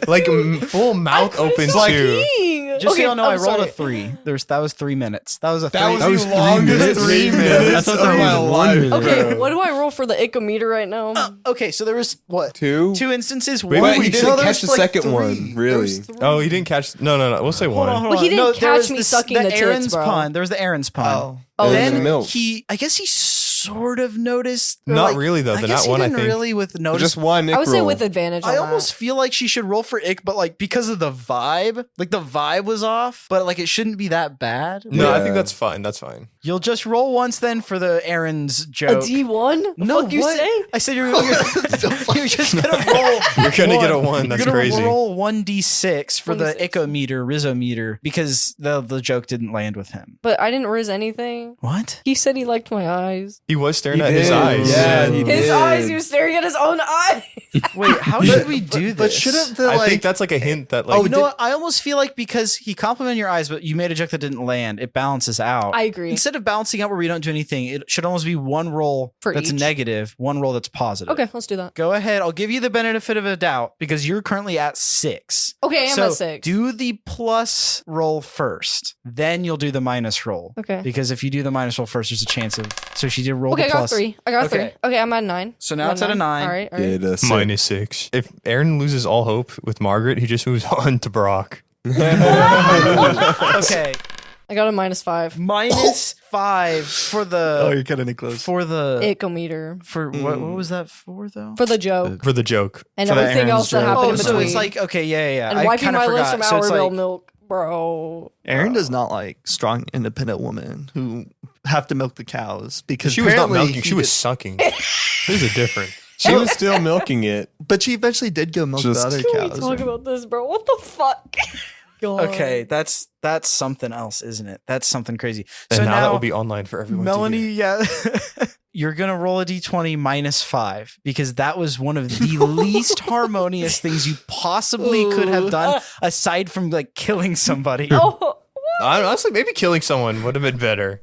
[SPEAKER 1] Like full mouth open too.
[SPEAKER 5] Just so y'all know, I
[SPEAKER 6] I'm
[SPEAKER 5] rolled a
[SPEAKER 6] sorry.
[SPEAKER 5] 3. That was 3 minutes. That was a 3.
[SPEAKER 3] That was the
[SPEAKER 7] 3
[SPEAKER 3] longest
[SPEAKER 7] minutes?
[SPEAKER 3] 3
[SPEAKER 7] I
[SPEAKER 3] minutes
[SPEAKER 7] thought
[SPEAKER 3] of
[SPEAKER 7] that
[SPEAKER 3] my
[SPEAKER 7] was 1
[SPEAKER 3] life.
[SPEAKER 7] minute.
[SPEAKER 6] Okay, what do I roll for the icometer right now?
[SPEAKER 5] Okay, so there was what?
[SPEAKER 3] 2?
[SPEAKER 5] 2 instances.
[SPEAKER 1] Wait,
[SPEAKER 5] One.
[SPEAKER 3] But he
[SPEAKER 1] did-
[SPEAKER 3] didn't
[SPEAKER 2] no,
[SPEAKER 3] catch the
[SPEAKER 2] there's like
[SPEAKER 3] second
[SPEAKER 2] 3.
[SPEAKER 3] one, really.
[SPEAKER 2] There's 3.
[SPEAKER 1] Oh, he didn't catch. No. We'll say one.
[SPEAKER 5] Hold
[SPEAKER 6] Well, he
[SPEAKER 5] on.
[SPEAKER 6] didn't
[SPEAKER 5] there
[SPEAKER 6] catch
[SPEAKER 5] was
[SPEAKER 6] me
[SPEAKER 5] the
[SPEAKER 6] sucking the tits,
[SPEAKER 5] Aaron's
[SPEAKER 6] bro.
[SPEAKER 5] pun. There was the Aaron's pun.
[SPEAKER 2] Oh.
[SPEAKER 6] Oh,
[SPEAKER 3] Then
[SPEAKER 6] then
[SPEAKER 3] milk.
[SPEAKER 5] I guess he sort of noticed. or,
[SPEAKER 1] Not really, though.
[SPEAKER 5] I
[SPEAKER 1] The
[SPEAKER 5] guess
[SPEAKER 1] nat
[SPEAKER 5] he
[SPEAKER 1] one, I
[SPEAKER 5] didn't
[SPEAKER 1] think.
[SPEAKER 5] really with notice.
[SPEAKER 3] Just one Nick
[SPEAKER 6] I would say
[SPEAKER 3] roll.
[SPEAKER 6] with advantage. On
[SPEAKER 5] I
[SPEAKER 6] that.
[SPEAKER 5] almost feel like she should roll for ick, but like because of the vibe, like the vibe was off, but like it shouldn't be that bad.
[SPEAKER 1] No, I
[SPEAKER 3] Yeah.
[SPEAKER 1] think that's fine. That's fine.
[SPEAKER 5] You'll just roll once then for the Aaron's
[SPEAKER 6] a
[SPEAKER 5] joke.
[SPEAKER 6] D1.
[SPEAKER 5] No,
[SPEAKER 6] Fuck you
[SPEAKER 5] what?
[SPEAKER 6] say?
[SPEAKER 5] I said you're just gonna roll.
[SPEAKER 1] You're gonna get a 1. That's
[SPEAKER 5] You're gonna
[SPEAKER 1] crazy.
[SPEAKER 5] roll 1d6 for the
[SPEAKER 6] 1d6.
[SPEAKER 5] icometer, Rizometer, because the joke didn't land with him.
[SPEAKER 6] But I didn't riz anything.
[SPEAKER 5] What?
[SPEAKER 6] He said he liked my eyes.
[SPEAKER 1] He was staring
[SPEAKER 3] He
[SPEAKER 1] at his
[SPEAKER 3] did.
[SPEAKER 1] eyes.
[SPEAKER 3] Yeah, he
[SPEAKER 6] His
[SPEAKER 3] did.
[SPEAKER 6] eyes. He was staring at his own eyes.
[SPEAKER 5] Wait, how should we do this?
[SPEAKER 2] But shouldn't the
[SPEAKER 1] I
[SPEAKER 2] like?
[SPEAKER 1] think that's like a hint that like.
[SPEAKER 5] Oh, you know what? I almost feel like because he complimented your eyes, but you made a joke that didn't land, it balances out.
[SPEAKER 6] I agree.
[SPEAKER 5] Instead of balancing out where we don't do anything, it should almost be one roll
[SPEAKER 6] For
[SPEAKER 5] that's
[SPEAKER 6] each?
[SPEAKER 5] negative, one roll that's positive.
[SPEAKER 6] Okay, let's do that.
[SPEAKER 5] Go ahead. I'll give you the benefit of a doubt because you're currently at 6.
[SPEAKER 6] Okay, I am
[SPEAKER 5] so
[SPEAKER 6] at 6.
[SPEAKER 5] do the plus roll first, then you'll do the minus roll.
[SPEAKER 6] Okay.
[SPEAKER 5] Because if you do the minus roll first, there's a chance of. So she did roll
[SPEAKER 6] Okay,
[SPEAKER 5] the
[SPEAKER 6] I got
[SPEAKER 5] plus.
[SPEAKER 6] 3. I got
[SPEAKER 5] Okay.
[SPEAKER 6] 3. Okay, I'm at 9.
[SPEAKER 5] So now
[SPEAKER 6] I'm
[SPEAKER 5] it's at a 9.
[SPEAKER 6] All right. All right.
[SPEAKER 3] Did a six.
[SPEAKER 1] -6. If Aaron loses all hope with Margaret, he just moves on to Brock.
[SPEAKER 5] Okay.
[SPEAKER 6] I got a -5.
[SPEAKER 5] Minus 5 for the.
[SPEAKER 2] oh, you're cutting it close.
[SPEAKER 5] For the.
[SPEAKER 6] Icometer.
[SPEAKER 5] For what was that for though?
[SPEAKER 6] For the joke.
[SPEAKER 1] For the joke.
[SPEAKER 6] And
[SPEAKER 5] For the
[SPEAKER 6] everything
[SPEAKER 5] Aaron's
[SPEAKER 6] else that
[SPEAKER 5] joke.
[SPEAKER 6] happened
[SPEAKER 5] Oh,
[SPEAKER 6] in
[SPEAKER 5] so
[SPEAKER 6] between.
[SPEAKER 5] it's like okay, yeah.
[SPEAKER 6] and
[SPEAKER 5] I
[SPEAKER 6] wiping
[SPEAKER 5] kinda
[SPEAKER 6] my lips
[SPEAKER 5] forgot.
[SPEAKER 6] from
[SPEAKER 5] So it's
[SPEAKER 6] Hourville
[SPEAKER 5] like,
[SPEAKER 6] milk, bro.
[SPEAKER 2] Aaron does not like strong, independent women who have to milk the cows because
[SPEAKER 1] She was not
[SPEAKER 2] apparently
[SPEAKER 1] milking.
[SPEAKER 2] he
[SPEAKER 1] She was
[SPEAKER 2] did-
[SPEAKER 1] sucking. There's a difference.
[SPEAKER 3] She was still milking it.
[SPEAKER 2] But she eventually did go milk
[SPEAKER 3] Just-
[SPEAKER 2] the other
[SPEAKER 6] Can we
[SPEAKER 2] cows.
[SPEAKER 6] talk about this, bro? What the fuck? God.
[SPEAKER 5] Okay, that's something else, isn't it? That's something crazy.
[SPEAKER 1] And
[SPEAKER 5] So
[SPEAKER 1] now that will be online for everyone. to
[SPEAKER 5] Melanie,
[SPEAKER 1] hear.
[SPEAKER 5] yeah. You're gonna roll a d20 -5 because that was one of the least harmonious things you possibly could have done aside from like killing somebody.
[SPEAKER 6] Oh,
[SPEAKER 1] Honestly, maybe killing someone would have been better.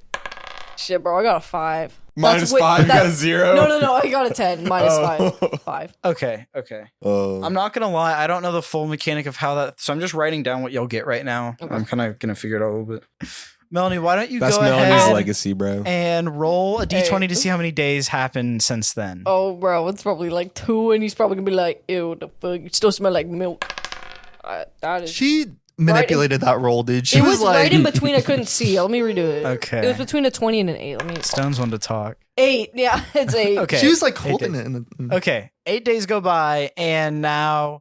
[SPEAKER 6] shit, bro. I got a 5.
[SPEAKER 3] Minus 5, got a 0.
[SPEAKER 6] No. I got a 10. -5. 5.
[SPEAKER 5] Okay. I'm not gonna lie, I don't know the full mechanic of how that. So I'm just writing down what you'll get right now.
[SPEAKER 6] Okay.
[SPEAKER 5] I'm kind of gonna figure it out a little bit. Melanie, why don't you
[SPEAKER 3] That's
[SPEAKER 5] go
[SPEAKER 3] Melanie's
[SPEAKER 5] ahead
[SPEAKER 3] legacy, bro.
[SPEAKER 5] and roll a d20
[SPEAKER 6] Hey.
[SPEAKER 5] to see how many days happened since then?
[SPEAKER 6] Oh, bro. It's probably like 2, and he's probably gonna be like, ew, the fuck? You still smell like milk. That is.
[SPEAKER 2] She manipulated that roll, dude. She
[SPEAKER 6] It
[SPEAKER 2] was,
[SPEAKER 6] was
[SPEAKER 2] like,
[SPEAKER 6] right in between. I couldn't see. Let me redo it.
[SPEAKER 5] Okay.
[SPEAKER 6] It was between a 20 and an 8. Let me.
[SPEAKER 5] Stone's one to talk.
[SPEAKER 6] 8. Yeah, it's 8.
[SPEAKER 5] Okay.
[SPEAKER 2] she was like
[SPEAKER 5] 8
[SPEAKER 2] holding
[SPEAKER 5] days.
[SPEAKER 2] it in the.
[SPEAKER 5] Okay, 8 days go by, and now.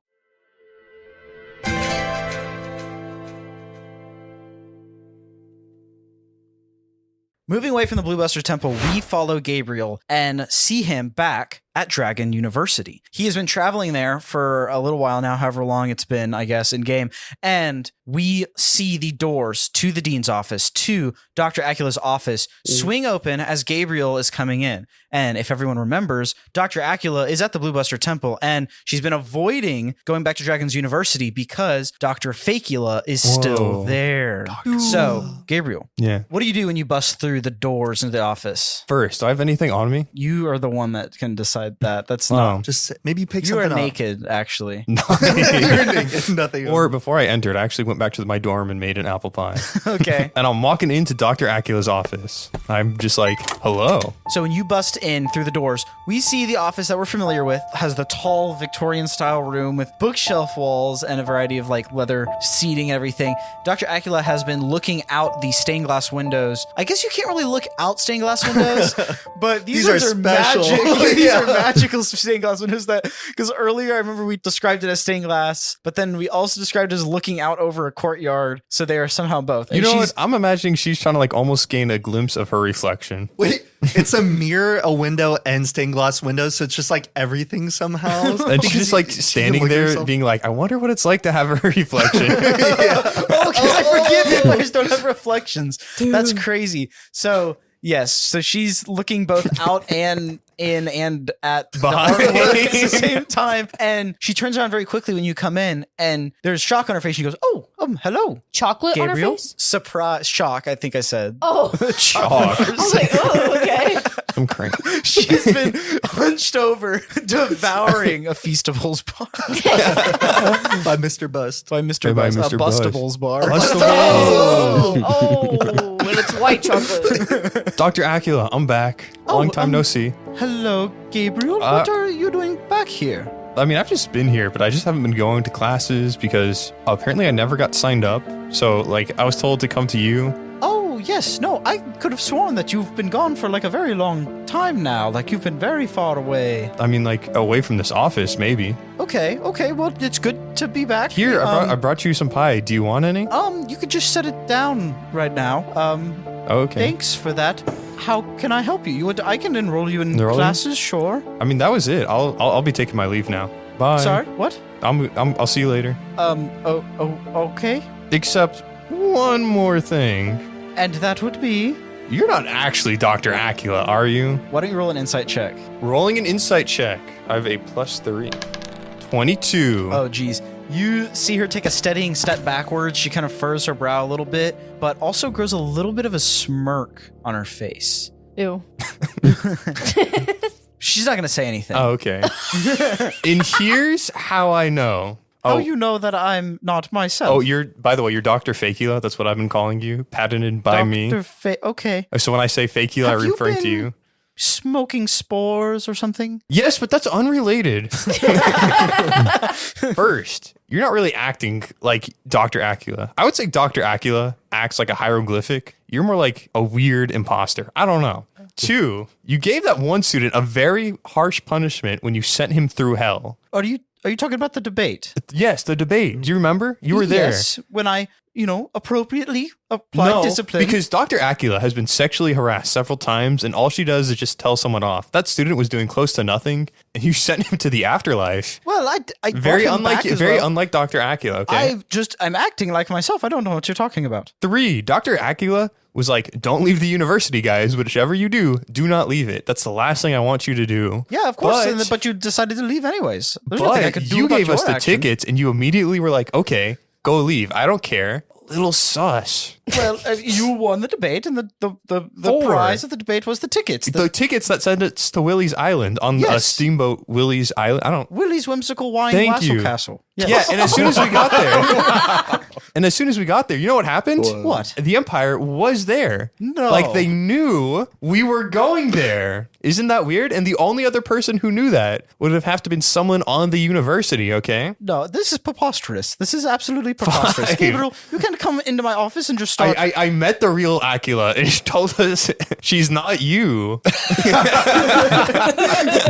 [SPEAKER 5] Moving away from the Blue Buster Temple, we follow Gabriel and see him back at Dragon University. He has been traveling there for a little while now, however long it's been, I guess, in game. And we see the doors to the dean's office, to Dr. Acula's office, swing open as Gabriel is coming in. And if everyone remembers, Dr. Acula is at the Blue Buster Temple, and she's been avoiding going back to Dragon's University because Dr. Facula is still
[SPEAKER 1] Whoa.
[SPEAKER 5] there. So, Gabriel,
[SPEAKER 1] Yeah.
[SPEAKER 5] what do you do when you bust through the doors into the office?
[SPEAKER 1] First, do I have anything on me?
[SPEAKER 5] You are the one that can decide beside that. That's not.
[SPEAKER 2] Just maybe pick
[SPEAKER 5] You are
[SPEAKER 2] something up.
[SPEAKER 5] naked, actually.
[SPEAKER 2] You're naked. Nothing.
[SPEAKER 1] Or before I entered, I actually went back to my dorm and made an apple pie.
[SPEAKER 5] Okay.
[SPEAKER 1] And I'm walking into Dr. Acula's office. I'm just like, hello.
[SPEAKER 5] So when you bust in through the doors, we see the office that we're familiar with has the tall Victorian-style room with bookshelf walls and a variety of like leather seating and everything. Dr. Acula has been looking out the stained glass windows. I guess you can't really look out stained glass windows, but these
[SPEAKER 2] are
[SPEAKER 5] ones are
[SPEAKER 2] special.
[SPEAKER 5] magic. These are magical stained glass windows. That because earlier I remember we described it as stained glass, but then we also described it as looking out over a courtyard. So they are somehow both.
[SPEAKER 1] You know what? I'm imagining she's trying to like almost gain a glimpse of her reflection.
[SPEAKER 2] Wait, it's a mirror, a window, and stained glass windows. So it's just like everything somehow.
[SPEAKER 1] And she's just like standing there being like, I wonder what it's like to have a reflection.
[SPEAKER 5] Oh, because I forget vampires don't have reflections. That's crazy. So yes, so she's looking both out and in and at the
[SPEAKER 1] Behind.
[SPEAKER 5] artwork at the same time, and she turns around very quickly when you come in, and there's shock on her face. She goes, "Oh, hello,
[SPEAKER 6] Chocolate on her
[SPEAKER 5] Gabriel."
[SPEAKER 6] face?
[SPEAKER 5] Surprise, shock. I think I said.
[SPEAKER 6] Oh.
[SPEAKER 1] Chalk.
[SPEAKER 6] I was like, oh, okay.
[SPEAKER 1] I'm cranky.
[SPEAKER 5] She's been hunched over, devouring a Feastables bar
[SPEAKER 2] by Mr. Bust.
[SPEAKER 5] by Mr.
[SPEAKER 1] By
[SPEAKER 5] Buzz,
[SPEAKER 1] Mr.
[SPEAKER 5] a
[SPEAKER 1] Buzz.
[SPEAKER 5] Bustables bar.
[SPEAKER 6] Oh, and it's white chocolate.
[SPEAKER 1] Dr. Acula, I'm back. Long time no see.
[SPEAKER 5] Hello, Gabriel. What are you doing back here?
[SPEAKER 1] I mean, I've just been here, but I just haven't been going to classes because apparently I never got signed up. So, like, I was told to come to you.
[SPEAKER 5] Oh, yes. No, I could have sworn that you've been gone for like a very long time now. Like you've been very far away.
[SPEAKER 1] I mean, like, away from this office, maybe.
[SPEAKER 5] Okay. Well, it's good to be back.
[SPEAKER 1] Here, I brought you some pie. Do you want any?
[SPEAKER 5] You could just set it down right now.
[SPEAKER 1] Okay.
[SPEAKER 5] Thanks for that. How can I help you? I can enroll you in
[SPEAKER 1] Enroll you?
[SPEAKER 5] classes, sure.
[SPEAKER 1] I mean, that was it. I'll be taking my leave now. Bye.
[SPEAKER 5] Sorry, what?
[SPEAKER 1] I'll see you later.
[SPEAKER 5] Okay.
[SPEAKER 1] Except one more thing.
[SPEAKER 5] And that would be?
[SPEAKER 1] You're not actually Dr. Acula, are you?
[SPEAKER 5] Why don't you roll an insight check?
[SPEAKER 1] Rolling an insight check. I have a +3. 22.
[SPEAKER 5] Oh, geez. You see her take a steadying step backwards. She kind of furrows her brow a little bit, but also grows a little bit of a smirk on her face.
[SPEAKER 6] Ew.
[SPEAKER 5] She's not going to say anything.
[SPEAKER 1] Oh, okay. And here's how I know.
[SPEAKER 5] How you know that I'm not myself?
[SPEAKER 1] Oh, by the way, you're Dr. Fakula. That's what I've been calling you. Patented by me.
[SPEAKER 5] Okay.
[SPEAKER 1] So when I say Fakula, I'm referring to you.
[SPEAKER 5] Smoking spores or something?
[SPEAKER 1] Yes, but that's unrelated. First, you're not really acting like Dr. Acula. I would say Dr. Acula acts like a hieroglyphic. You're more like a weird imposter. I don't know. 2, you gave that one student a very harsh punishment when you sent him through hell.
[SPEAKER 5] Are you talking about the debate?
[SPEAKER 1] Yes, the debate. Do you remember? You were there.
[SPEAKER 5] Yes, when I, appropriately applied discipline.
[SPEAKER 1] Because Dr. Acula has been sexually harassed several times, and all she does is just tell someone off. That student was doing close to nothing, and you sent him to the afterlife.
[SPEAKER 5] Well, I
[SPEAKER 1] Very
[SPEAKER 5] brought him
[SPEAKER 1] unlike
[SPEAKER 5] back as
[SPEAKER 1] very
[SPEAKER 5] well.
[SPEAKER 1] unlike Dr. Acula, okay?
[SPEAKER 5] I'm acting like myself. I don't know what you're talking about.
[SPEAKER 1] 3, Dr. Acula was like, don't leave the university, guys. Whichever you do not leave it. That's the last thing I want you to do.
[SPEAKER 5] Yeah, of course.
[SPEAKER 1] But,
[SPEAKER 5] But you decided to leave anyways. There's nothing I could do
[SPEAKER 1] you
[SPEAKER 5] about
[SPEAKER 1] gave us
[SPEAKER 5] your
[SPEAKER 1] the
[SPEAKER 5] action.
[SPEAKER 1] tickets, and you immediately were like, okay, go leave. I don't care. Little sus.
[SPEAKER 5] Well, you won the debate, and the
[SPEAKER 1] 4.
[SPEAKER 5] prize of the debate was the tickets.
[SPEAKER 1] The tickets that sent us to Willie's Island on a steamboat Willie's Island. I don't.
[SPEAKER 5] Willie's Whimsical Wine
[SPEAKER 1] Thank
[SPEAKER 5] Wassail
[SPEAKER 1] you.
[SPEAKER 5] Castle. Yes.
[SPEAKER 1] Yeah, and as soon as we got there, you know what happened?
[SPEAKER 5] What?
[SPEAKER 1] The Empire was there.
[SPEAKER 5] No.
[SPEAKER 1] Like they knew we were going there. Isn't that weird? And the only other person who knew that would have to been someone on the university, okay?
[SPEAKER 5] No, this is preposterous. This is absolutely preposterous.
[SPEAKER 1] Fine.
[SPEAKER 5] Gabriel, you can't come into my office and just start.
[SPEAKER 1] I met the real Acula and she told us she's not you.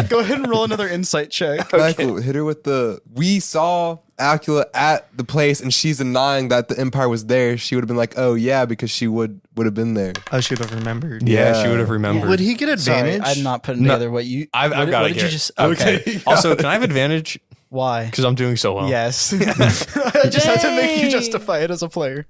[SPEAKER 5] Go ahead and roll another insight check.
[SPEAKER 3] Michael, hit her with we saw Acula at the place and she's denying that the Empire was there. She would have been like, oh yeah, because she would have been there.
[SPEAKER 2] I should have remembered.
[SPEAKER 1] Yeah, she would have remembered.
[SPEAKER 2] Would he get advantage?
[SPEAKER 5] Sorry, I'm not putting together what you.
[SPEAKER 1] I've got
[SPEAKER 5] what
[SPEAKER 1] it.
[SPEAKER 5] did you just?
[SPEAKER 1] Okay. Also, can I have advantage?
[SPEAKER 5] Why?
[SPEAKER 1] Because I'm doing so well.
[SPEAKER 5] Yes. I just had to make you justify it as a player.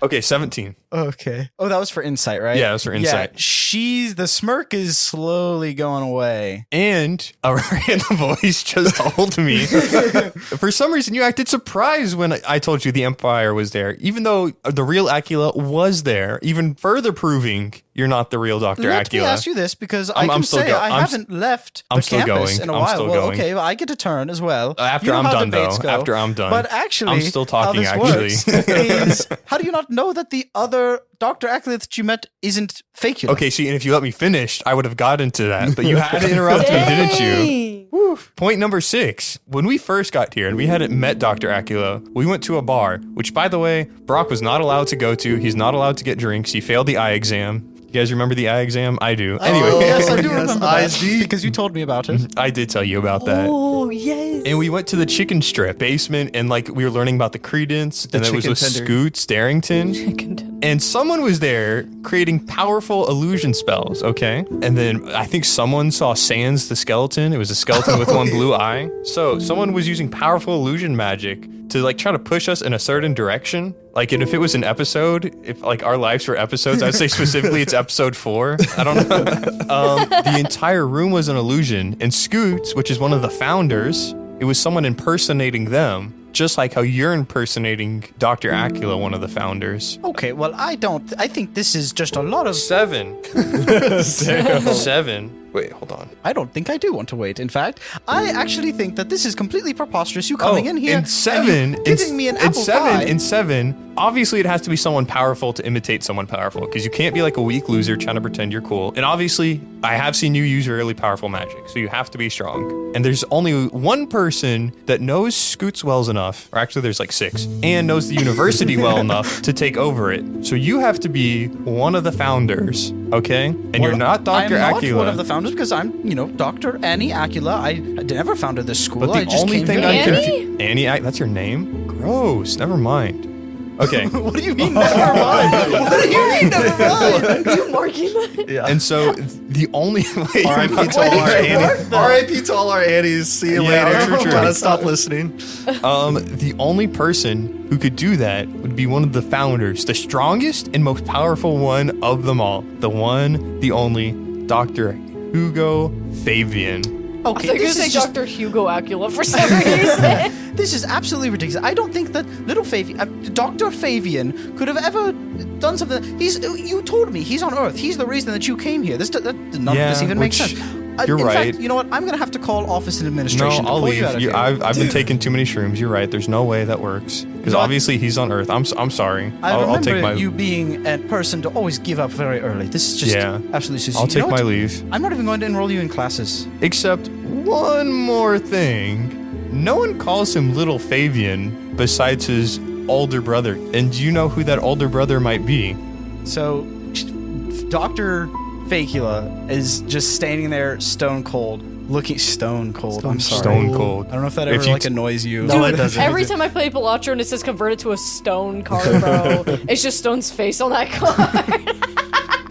[SPEAKER 1] Okay, 17.
[SPEAKER 5] Okay. Oh, that was for insight, right?
[SPEAKER 1] Yeah, that was for insight.
[SPEAKER 5] Yeah, the smirk is slowly going away.
[SPEAKER 1] And a random voice just told me, for some reason, you acted surprised when I told you the Empire was there, even though the real Acula was there, even further proving you're not the real Dr.
[SPEAKER 5] Let me
[SPEAKER 1] Acula.
[SPEAKER 5] ask you this, because
[SPEAKER 1] I'm
[SPEAKER 5] I can
[SPEAKER 1] still
[SPEAKER 5] say
[SPEAKER 1] go-
[SPEAKER 5] I
[SPEAKER 1] I'm
[SPEAKER 5] haven't left the
[SPEAKER 1] I'm still
[SPEAKER 5] campus
[SPEAKER 1] going.
[SPEAKER 5] in a
[SPEAKER 1] I'm
[SPEAKER 5] while.
[SPEAKER 1] still
[SPEAKER 5] Well,
[SPEAKER 1] going.
[SPEAKER 5] okay, well, I get to turn as well.
[SPEAKER 1] After
[SPEAKER 5] You know
[SPEAKER 1] I'm
[SPEAKER 5] how
[SPEAKER 1] done,
[SPEAKER 5] debates
[SPEAKER 1] though.
[SPEAKER 5] go.
[SPEAKER 1] After I'm done.
[SPEAKER 5] But actually,
[SPEAKER 1] I'm still talking,
[SPEAKER 5] how this
[SPEAKER 1] actually.
[SPEAKER 5] works is, how do you not know that the other Dr. Acula that you met isn't fake?
[SPEAKER 1] Okay, see, and if you let me finish, I would have gotten to that, but you had to interrupt me, didn't you? Woo. Point number 6. When we first got here and we hadn't met Dr. Acula, we went to a bar, which, by the way, Brock was not allowed to go to. He's not allowed to get drinks. He failed the eye exam. You guys remember the eye exam? I do. Anyway,
[SPEAKER 5] Yes, I do
[SPEAKER 2] Yes,
[SPEAKER 5] remember
[SPEAKER 2] eyes
[SPEAKER 5] that,
[SPEAKER 2] deep.
[SPEAKER 5] because you told me about it.
[SPEAKER 1] I did tell you about that.
[SPEAKER 6] Oh, yes.
[SPEAKER 1] And we went to the chicken strip basement and like we were learning about the credence and it was
[SPEAKER 2] chicken
[SPEAKER 1] with
[SPEAKER 2] tender.
[SPEAKER 1] Scoots Darrington. And someone was there creating powerful illusion spells, okay? And then I think someone saw Sans the skeleton. It was a skeleton with one blue eye. So someone was using powerful illusion magic to like try to push us in a certain direction. Like, and if it was an episode, if like our lives were episodes, I'd say specifically it's episode 4. I don't know. The entire room was an illusion. And Scoots, which is one of the founders, it was someone impersonating them. Just like how you're impersonating Dr. Acula, one of the founders.
[SPEAKER 5] Okay, well, I think this is just a lot of...
[SPEAKER 1] 7. 7. Wait, hold on.
[SPEAKER 5] I don't think I do want to wait. In fact, I actually think that this is completely preposterous. You coming in here
[SPEAKER 1] in 7,
[SPEAKER 5] and giving me an apple pie.
[SPEAKER 1] In 7, obviously it has to be someone powerful to imitate someone powerful, because you can't be like a weak loser trying to pretend you're cool. And obviously, I have seen you use really powerful magic, so you have to be strong. And there's only one person that knows Scoots well enough, or actually there's like 6, and knows the university well enough to take over it. So you have to be one of the founders, okay? And you're not Dr.
[SPEAKER 5] I'm
[SPEAKER 1] Acula.
[SPEAKER 5] not one of the founders because I'm, Dr. Annie Acula. I never founded this school.
[SPEAKER 1] But the
[SPEAKER 5] I just
[SPEAKER 1] only
[SPEAKER 5] came
[SPEAKER 1] thing
[SPEAKER 5] here.
[SPEAKER 1] I
[SPEAKER 6] Annie?
[SPEAKER 1] Annie, that's your name? Gross. Never mind. Okay.
[SPEAKER 5] What do you mean never mind? What do you mean never mind?
[SPEAKER 6] You marking that?
[SPEAKER 2] Yeah.
[SPEAKER 1] And so the only way
[SPEAKER 2] R.I.P. to all our Annies. R.I.P. to all our Annies. See you
[SPEAKER 1] Yeah,
[SPEAKER 2] later.
[SPEAKER 1] true, true.
[SPEAKER 2] Gotta stop listening.
[SPEAKER 1] the only person who could do that would be one of the founders, the strongest and most powerful one of them all. The one, the only, Dr. Hugo Fabian.
[SPEAKER 6] I
[SPEAKER 5] Okay,
[SPEAKER 6] was going to
[SPEAKER 5] this
[SPEAKER 6] say
[SPEAKER 5] is just
[SPEAKER 6] Dr. Hugo Acula for some reason.
[SPEAKER 5] this is absolutely ridiculous. I don't think that little Fabian, Dr. Fabian, could have ever done something. You told me he's on Earth. He's the reason that you came here. None of this even makes
[SPEAKER 1] which-
[SPEAKER 5] sense.
[SPEAKER 1] You're
[SPEAKER 5] in
[SPEAKER 1] right.
[SPEAKER 5] fact, you know what? I'm gonna have to call office and
[SPEAKER 1] No,
[SPEAKER 5] administration.
[SPEAKER 1] I'll
[SPEAKER 5] to pull
[SPEAKER 1] leave.
[SPEAKER 5] You out of here.
[SPEAKER 1] I've been taking too many shrooms. You're right. There's no way that works. Because
[SPEAKER 5] No, I-
[SPEAKER 1] obviously he's on Earth. I'm sorry.
[SPEAKER 5] I
[SPEAKER 1] I'll
[SPEAKER 5] remember
[SPEAKER 1] take my
[SPEAKER 5] you being a person to always give up very early. This is just
[SPEAKER 1] Yeah.
[SPEAKER 5] absolutely suicide.
[SPEAKER 1] I'll
[SPEAKER 5] You know
[SPEAKER 1] take my
[SPEAKER 5] what?
[SPEAKER 1] leave.
[SPEAKER 5] I'm not even going to enroll you in classes.
[SPEAKER 1] Except one more thing. No one calls him Little Fabian besides his older brother. And do you know who that older brother might be?
[SPEAKER 5] So, Dr. Facula is just standing there stone cold, looking stone cold. I'm sorry.
[SPEAKER 1] Stone cold.
[SPEAKER 5] I don't know if that
[SPEAKER 1] If
[SPEAKER 5] ever
[SPEAKER 1] you
[SPEAKER 5] like
[SPEAKER 1] t-
[SPEAKER 5] annoys you.
[SPEAKER 2] No, it doesn't.
[SPEAKER 6] Every time I play Pilatro and it says converted to a stone card, bro, it's just Stone's face on that card.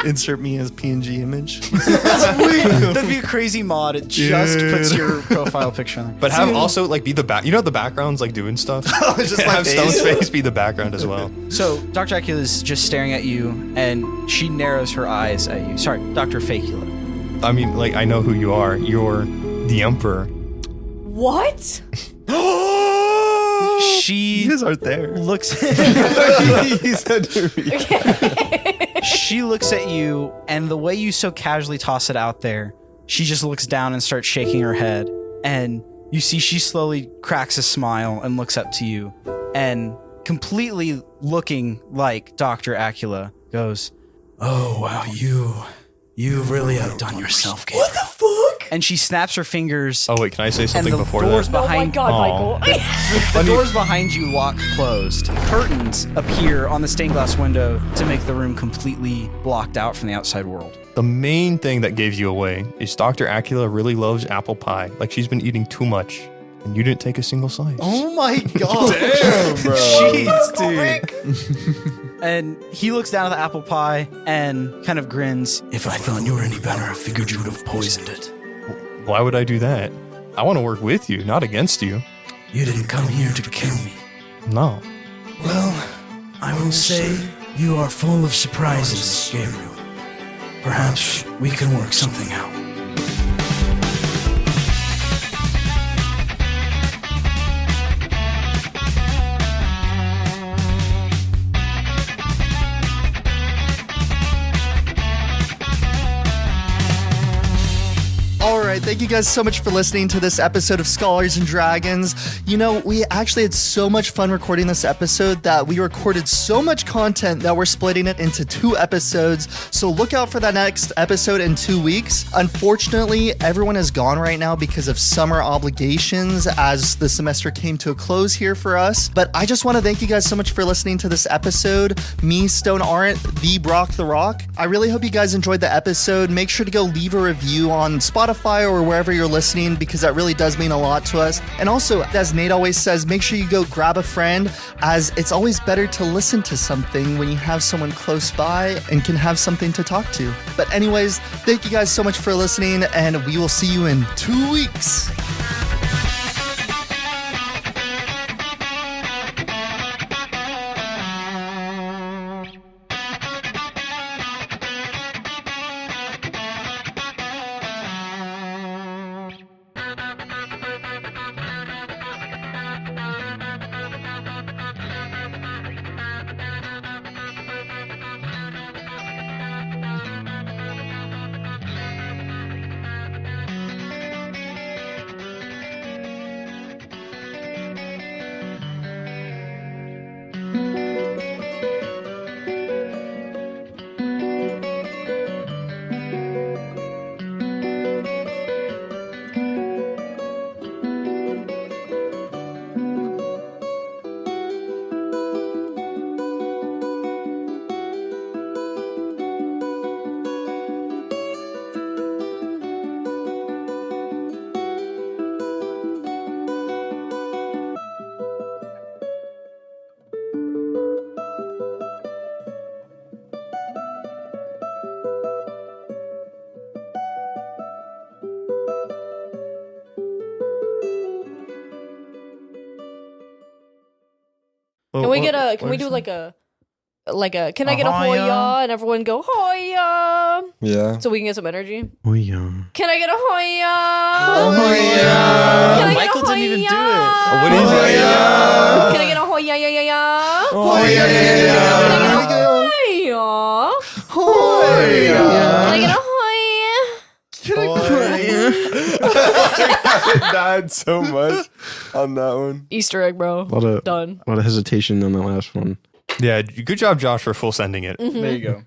[SPEAKER 2] Insert me as PNG image.
[SPEAKER 5] That'd be a crazy mod. It just puts your profile picture on there.
[SPEAKER 1] But have also like be the back. You know the background's like doing stuff.
[SPEAKER 2] It's just my
[SPEAKER 1] have
[SPEAKER 2] face.
[SPEAKER 1] Stone's face be the background as well.
[SPEAKER 5] So, Dr. Acula is just staring at you, and she narrows her eyes at you. Sorry, Dr. Facula.
[SPEAKER 1] I mean, like I know who you are. You're the Emperor.
[SPEAKER 6] What?
[SPEAKER 5] She
[SPEAKER 2] You guys aren't there.
[SPEAKER 5] looks. She looks at you, and the way you so casually toss it out there, she just looks down and starts shaking her head. And you see she slowly cracks a smile and looks up to you, and completely looking like Dr. Acula goes, "Oh wow, you've really outdone yourself, Gabriel." What the fuck? And she snaps her fingers.
[SPEAKER 1] Oh wait, can I say
[SPEAKER 5] and
[SPEAKER 1] something
[SPEAKER 5] the
[SPEAKER 1] before
[SPEAKER 5] doors
[SPEAKER 1] that?
[SPEAKER 6] Oh my
[SPEAKER 5] behind
[SPEAKER 6] god,
[SPEAKER 1] Aw.
[SPEAKER 6] Michael.
[SPEAKER 5] the doors behind you lock closed. Curtains appear on the stained glass window to make the room completely blocked out from the outside world.
[SPEAKER 1] The main thing that gave you away is Dr. Acula really loves apple pie. Like she's been eating too much, and you didn't take a single slice.
[SPEAKER 2] Oh my god.
[SPEAKER 3] Damn, bro.
[SPEAKER 2] Jeez, dude.
[SPEAKER 5] And he looks down at the apple pie and kind of grins. If I thought you were any better, I figured you would have poisoned it.
[SPEAKER 1] Why would I do that? I want to work with you, not against you.
[SPEAKER 5] You didn't come here to kill me.
[SPEAKER 1] No.
[SPEAKER 5] Well, I will say
[SPEAKER 8] You are full of surprises, Gabriel. Perhaps we can work something out.
[SPEAKER 2] All right, thank you guys so much for listening to this episode of Scholars and Dragons. You know, we actually had so much fun recording this episode that we recorded so much content that we're splitting it into 2 episodes. So look out for that next episode in 2 weeks. Unfortunately, everyone is gone right now because of summer obligations as the semester came to a close here for us. But I just want to thank you guys so much for listening to this episode. Me, Stone Ahrendt, the Brock the Rock. I really hope you guys enjoyed the episode. Make sure to go leave a review on Spotify or wherever you're listening because that really does mean a lot to us. And also, as Nate always says, make sure you go grab a friend, as it's always better to listen to something when you have someone close by and can have something to talk to. But anyways, thank you guys so much for listening, and we will see you in 2 weeks.
[SPEAKER 6] Can we get a? Can we do like a? Can I get a hoya? And everyone go hoya.
[SPEAKER 3] Yeah.
[SPEAKER 6] So we can get some energy.
[SPEAKER 7] Oh yeah.
[SPEAKER 6] Can I get a hoya? Can I get
[SPEAKER 5] Michael
[SPEAKER 6] a
[SPEAKER 5] didn't even do
[SPEAKER 6] hoya?
[SPEAKER 5] it.
[SPEAKER 3] What is it?
[SPEAKER 6] Can I get a hoya? Yeah, yeah, yeah.
[SPEAKER 3] Oh, yeah,
[SPEAKER 6] Can I get a
[SPEAKER 3] I died so much on that one.
[SPEAKER 6] Easter egg, bro.
[SPEAKER 7] A
[SPEAKER 6] Done.
[SPEAKER 7] lot of hesitation on the last one.
[SPEAKER 1] Yeah, good job, Josh, for full sending it.
[SPEAKER 5] There you go.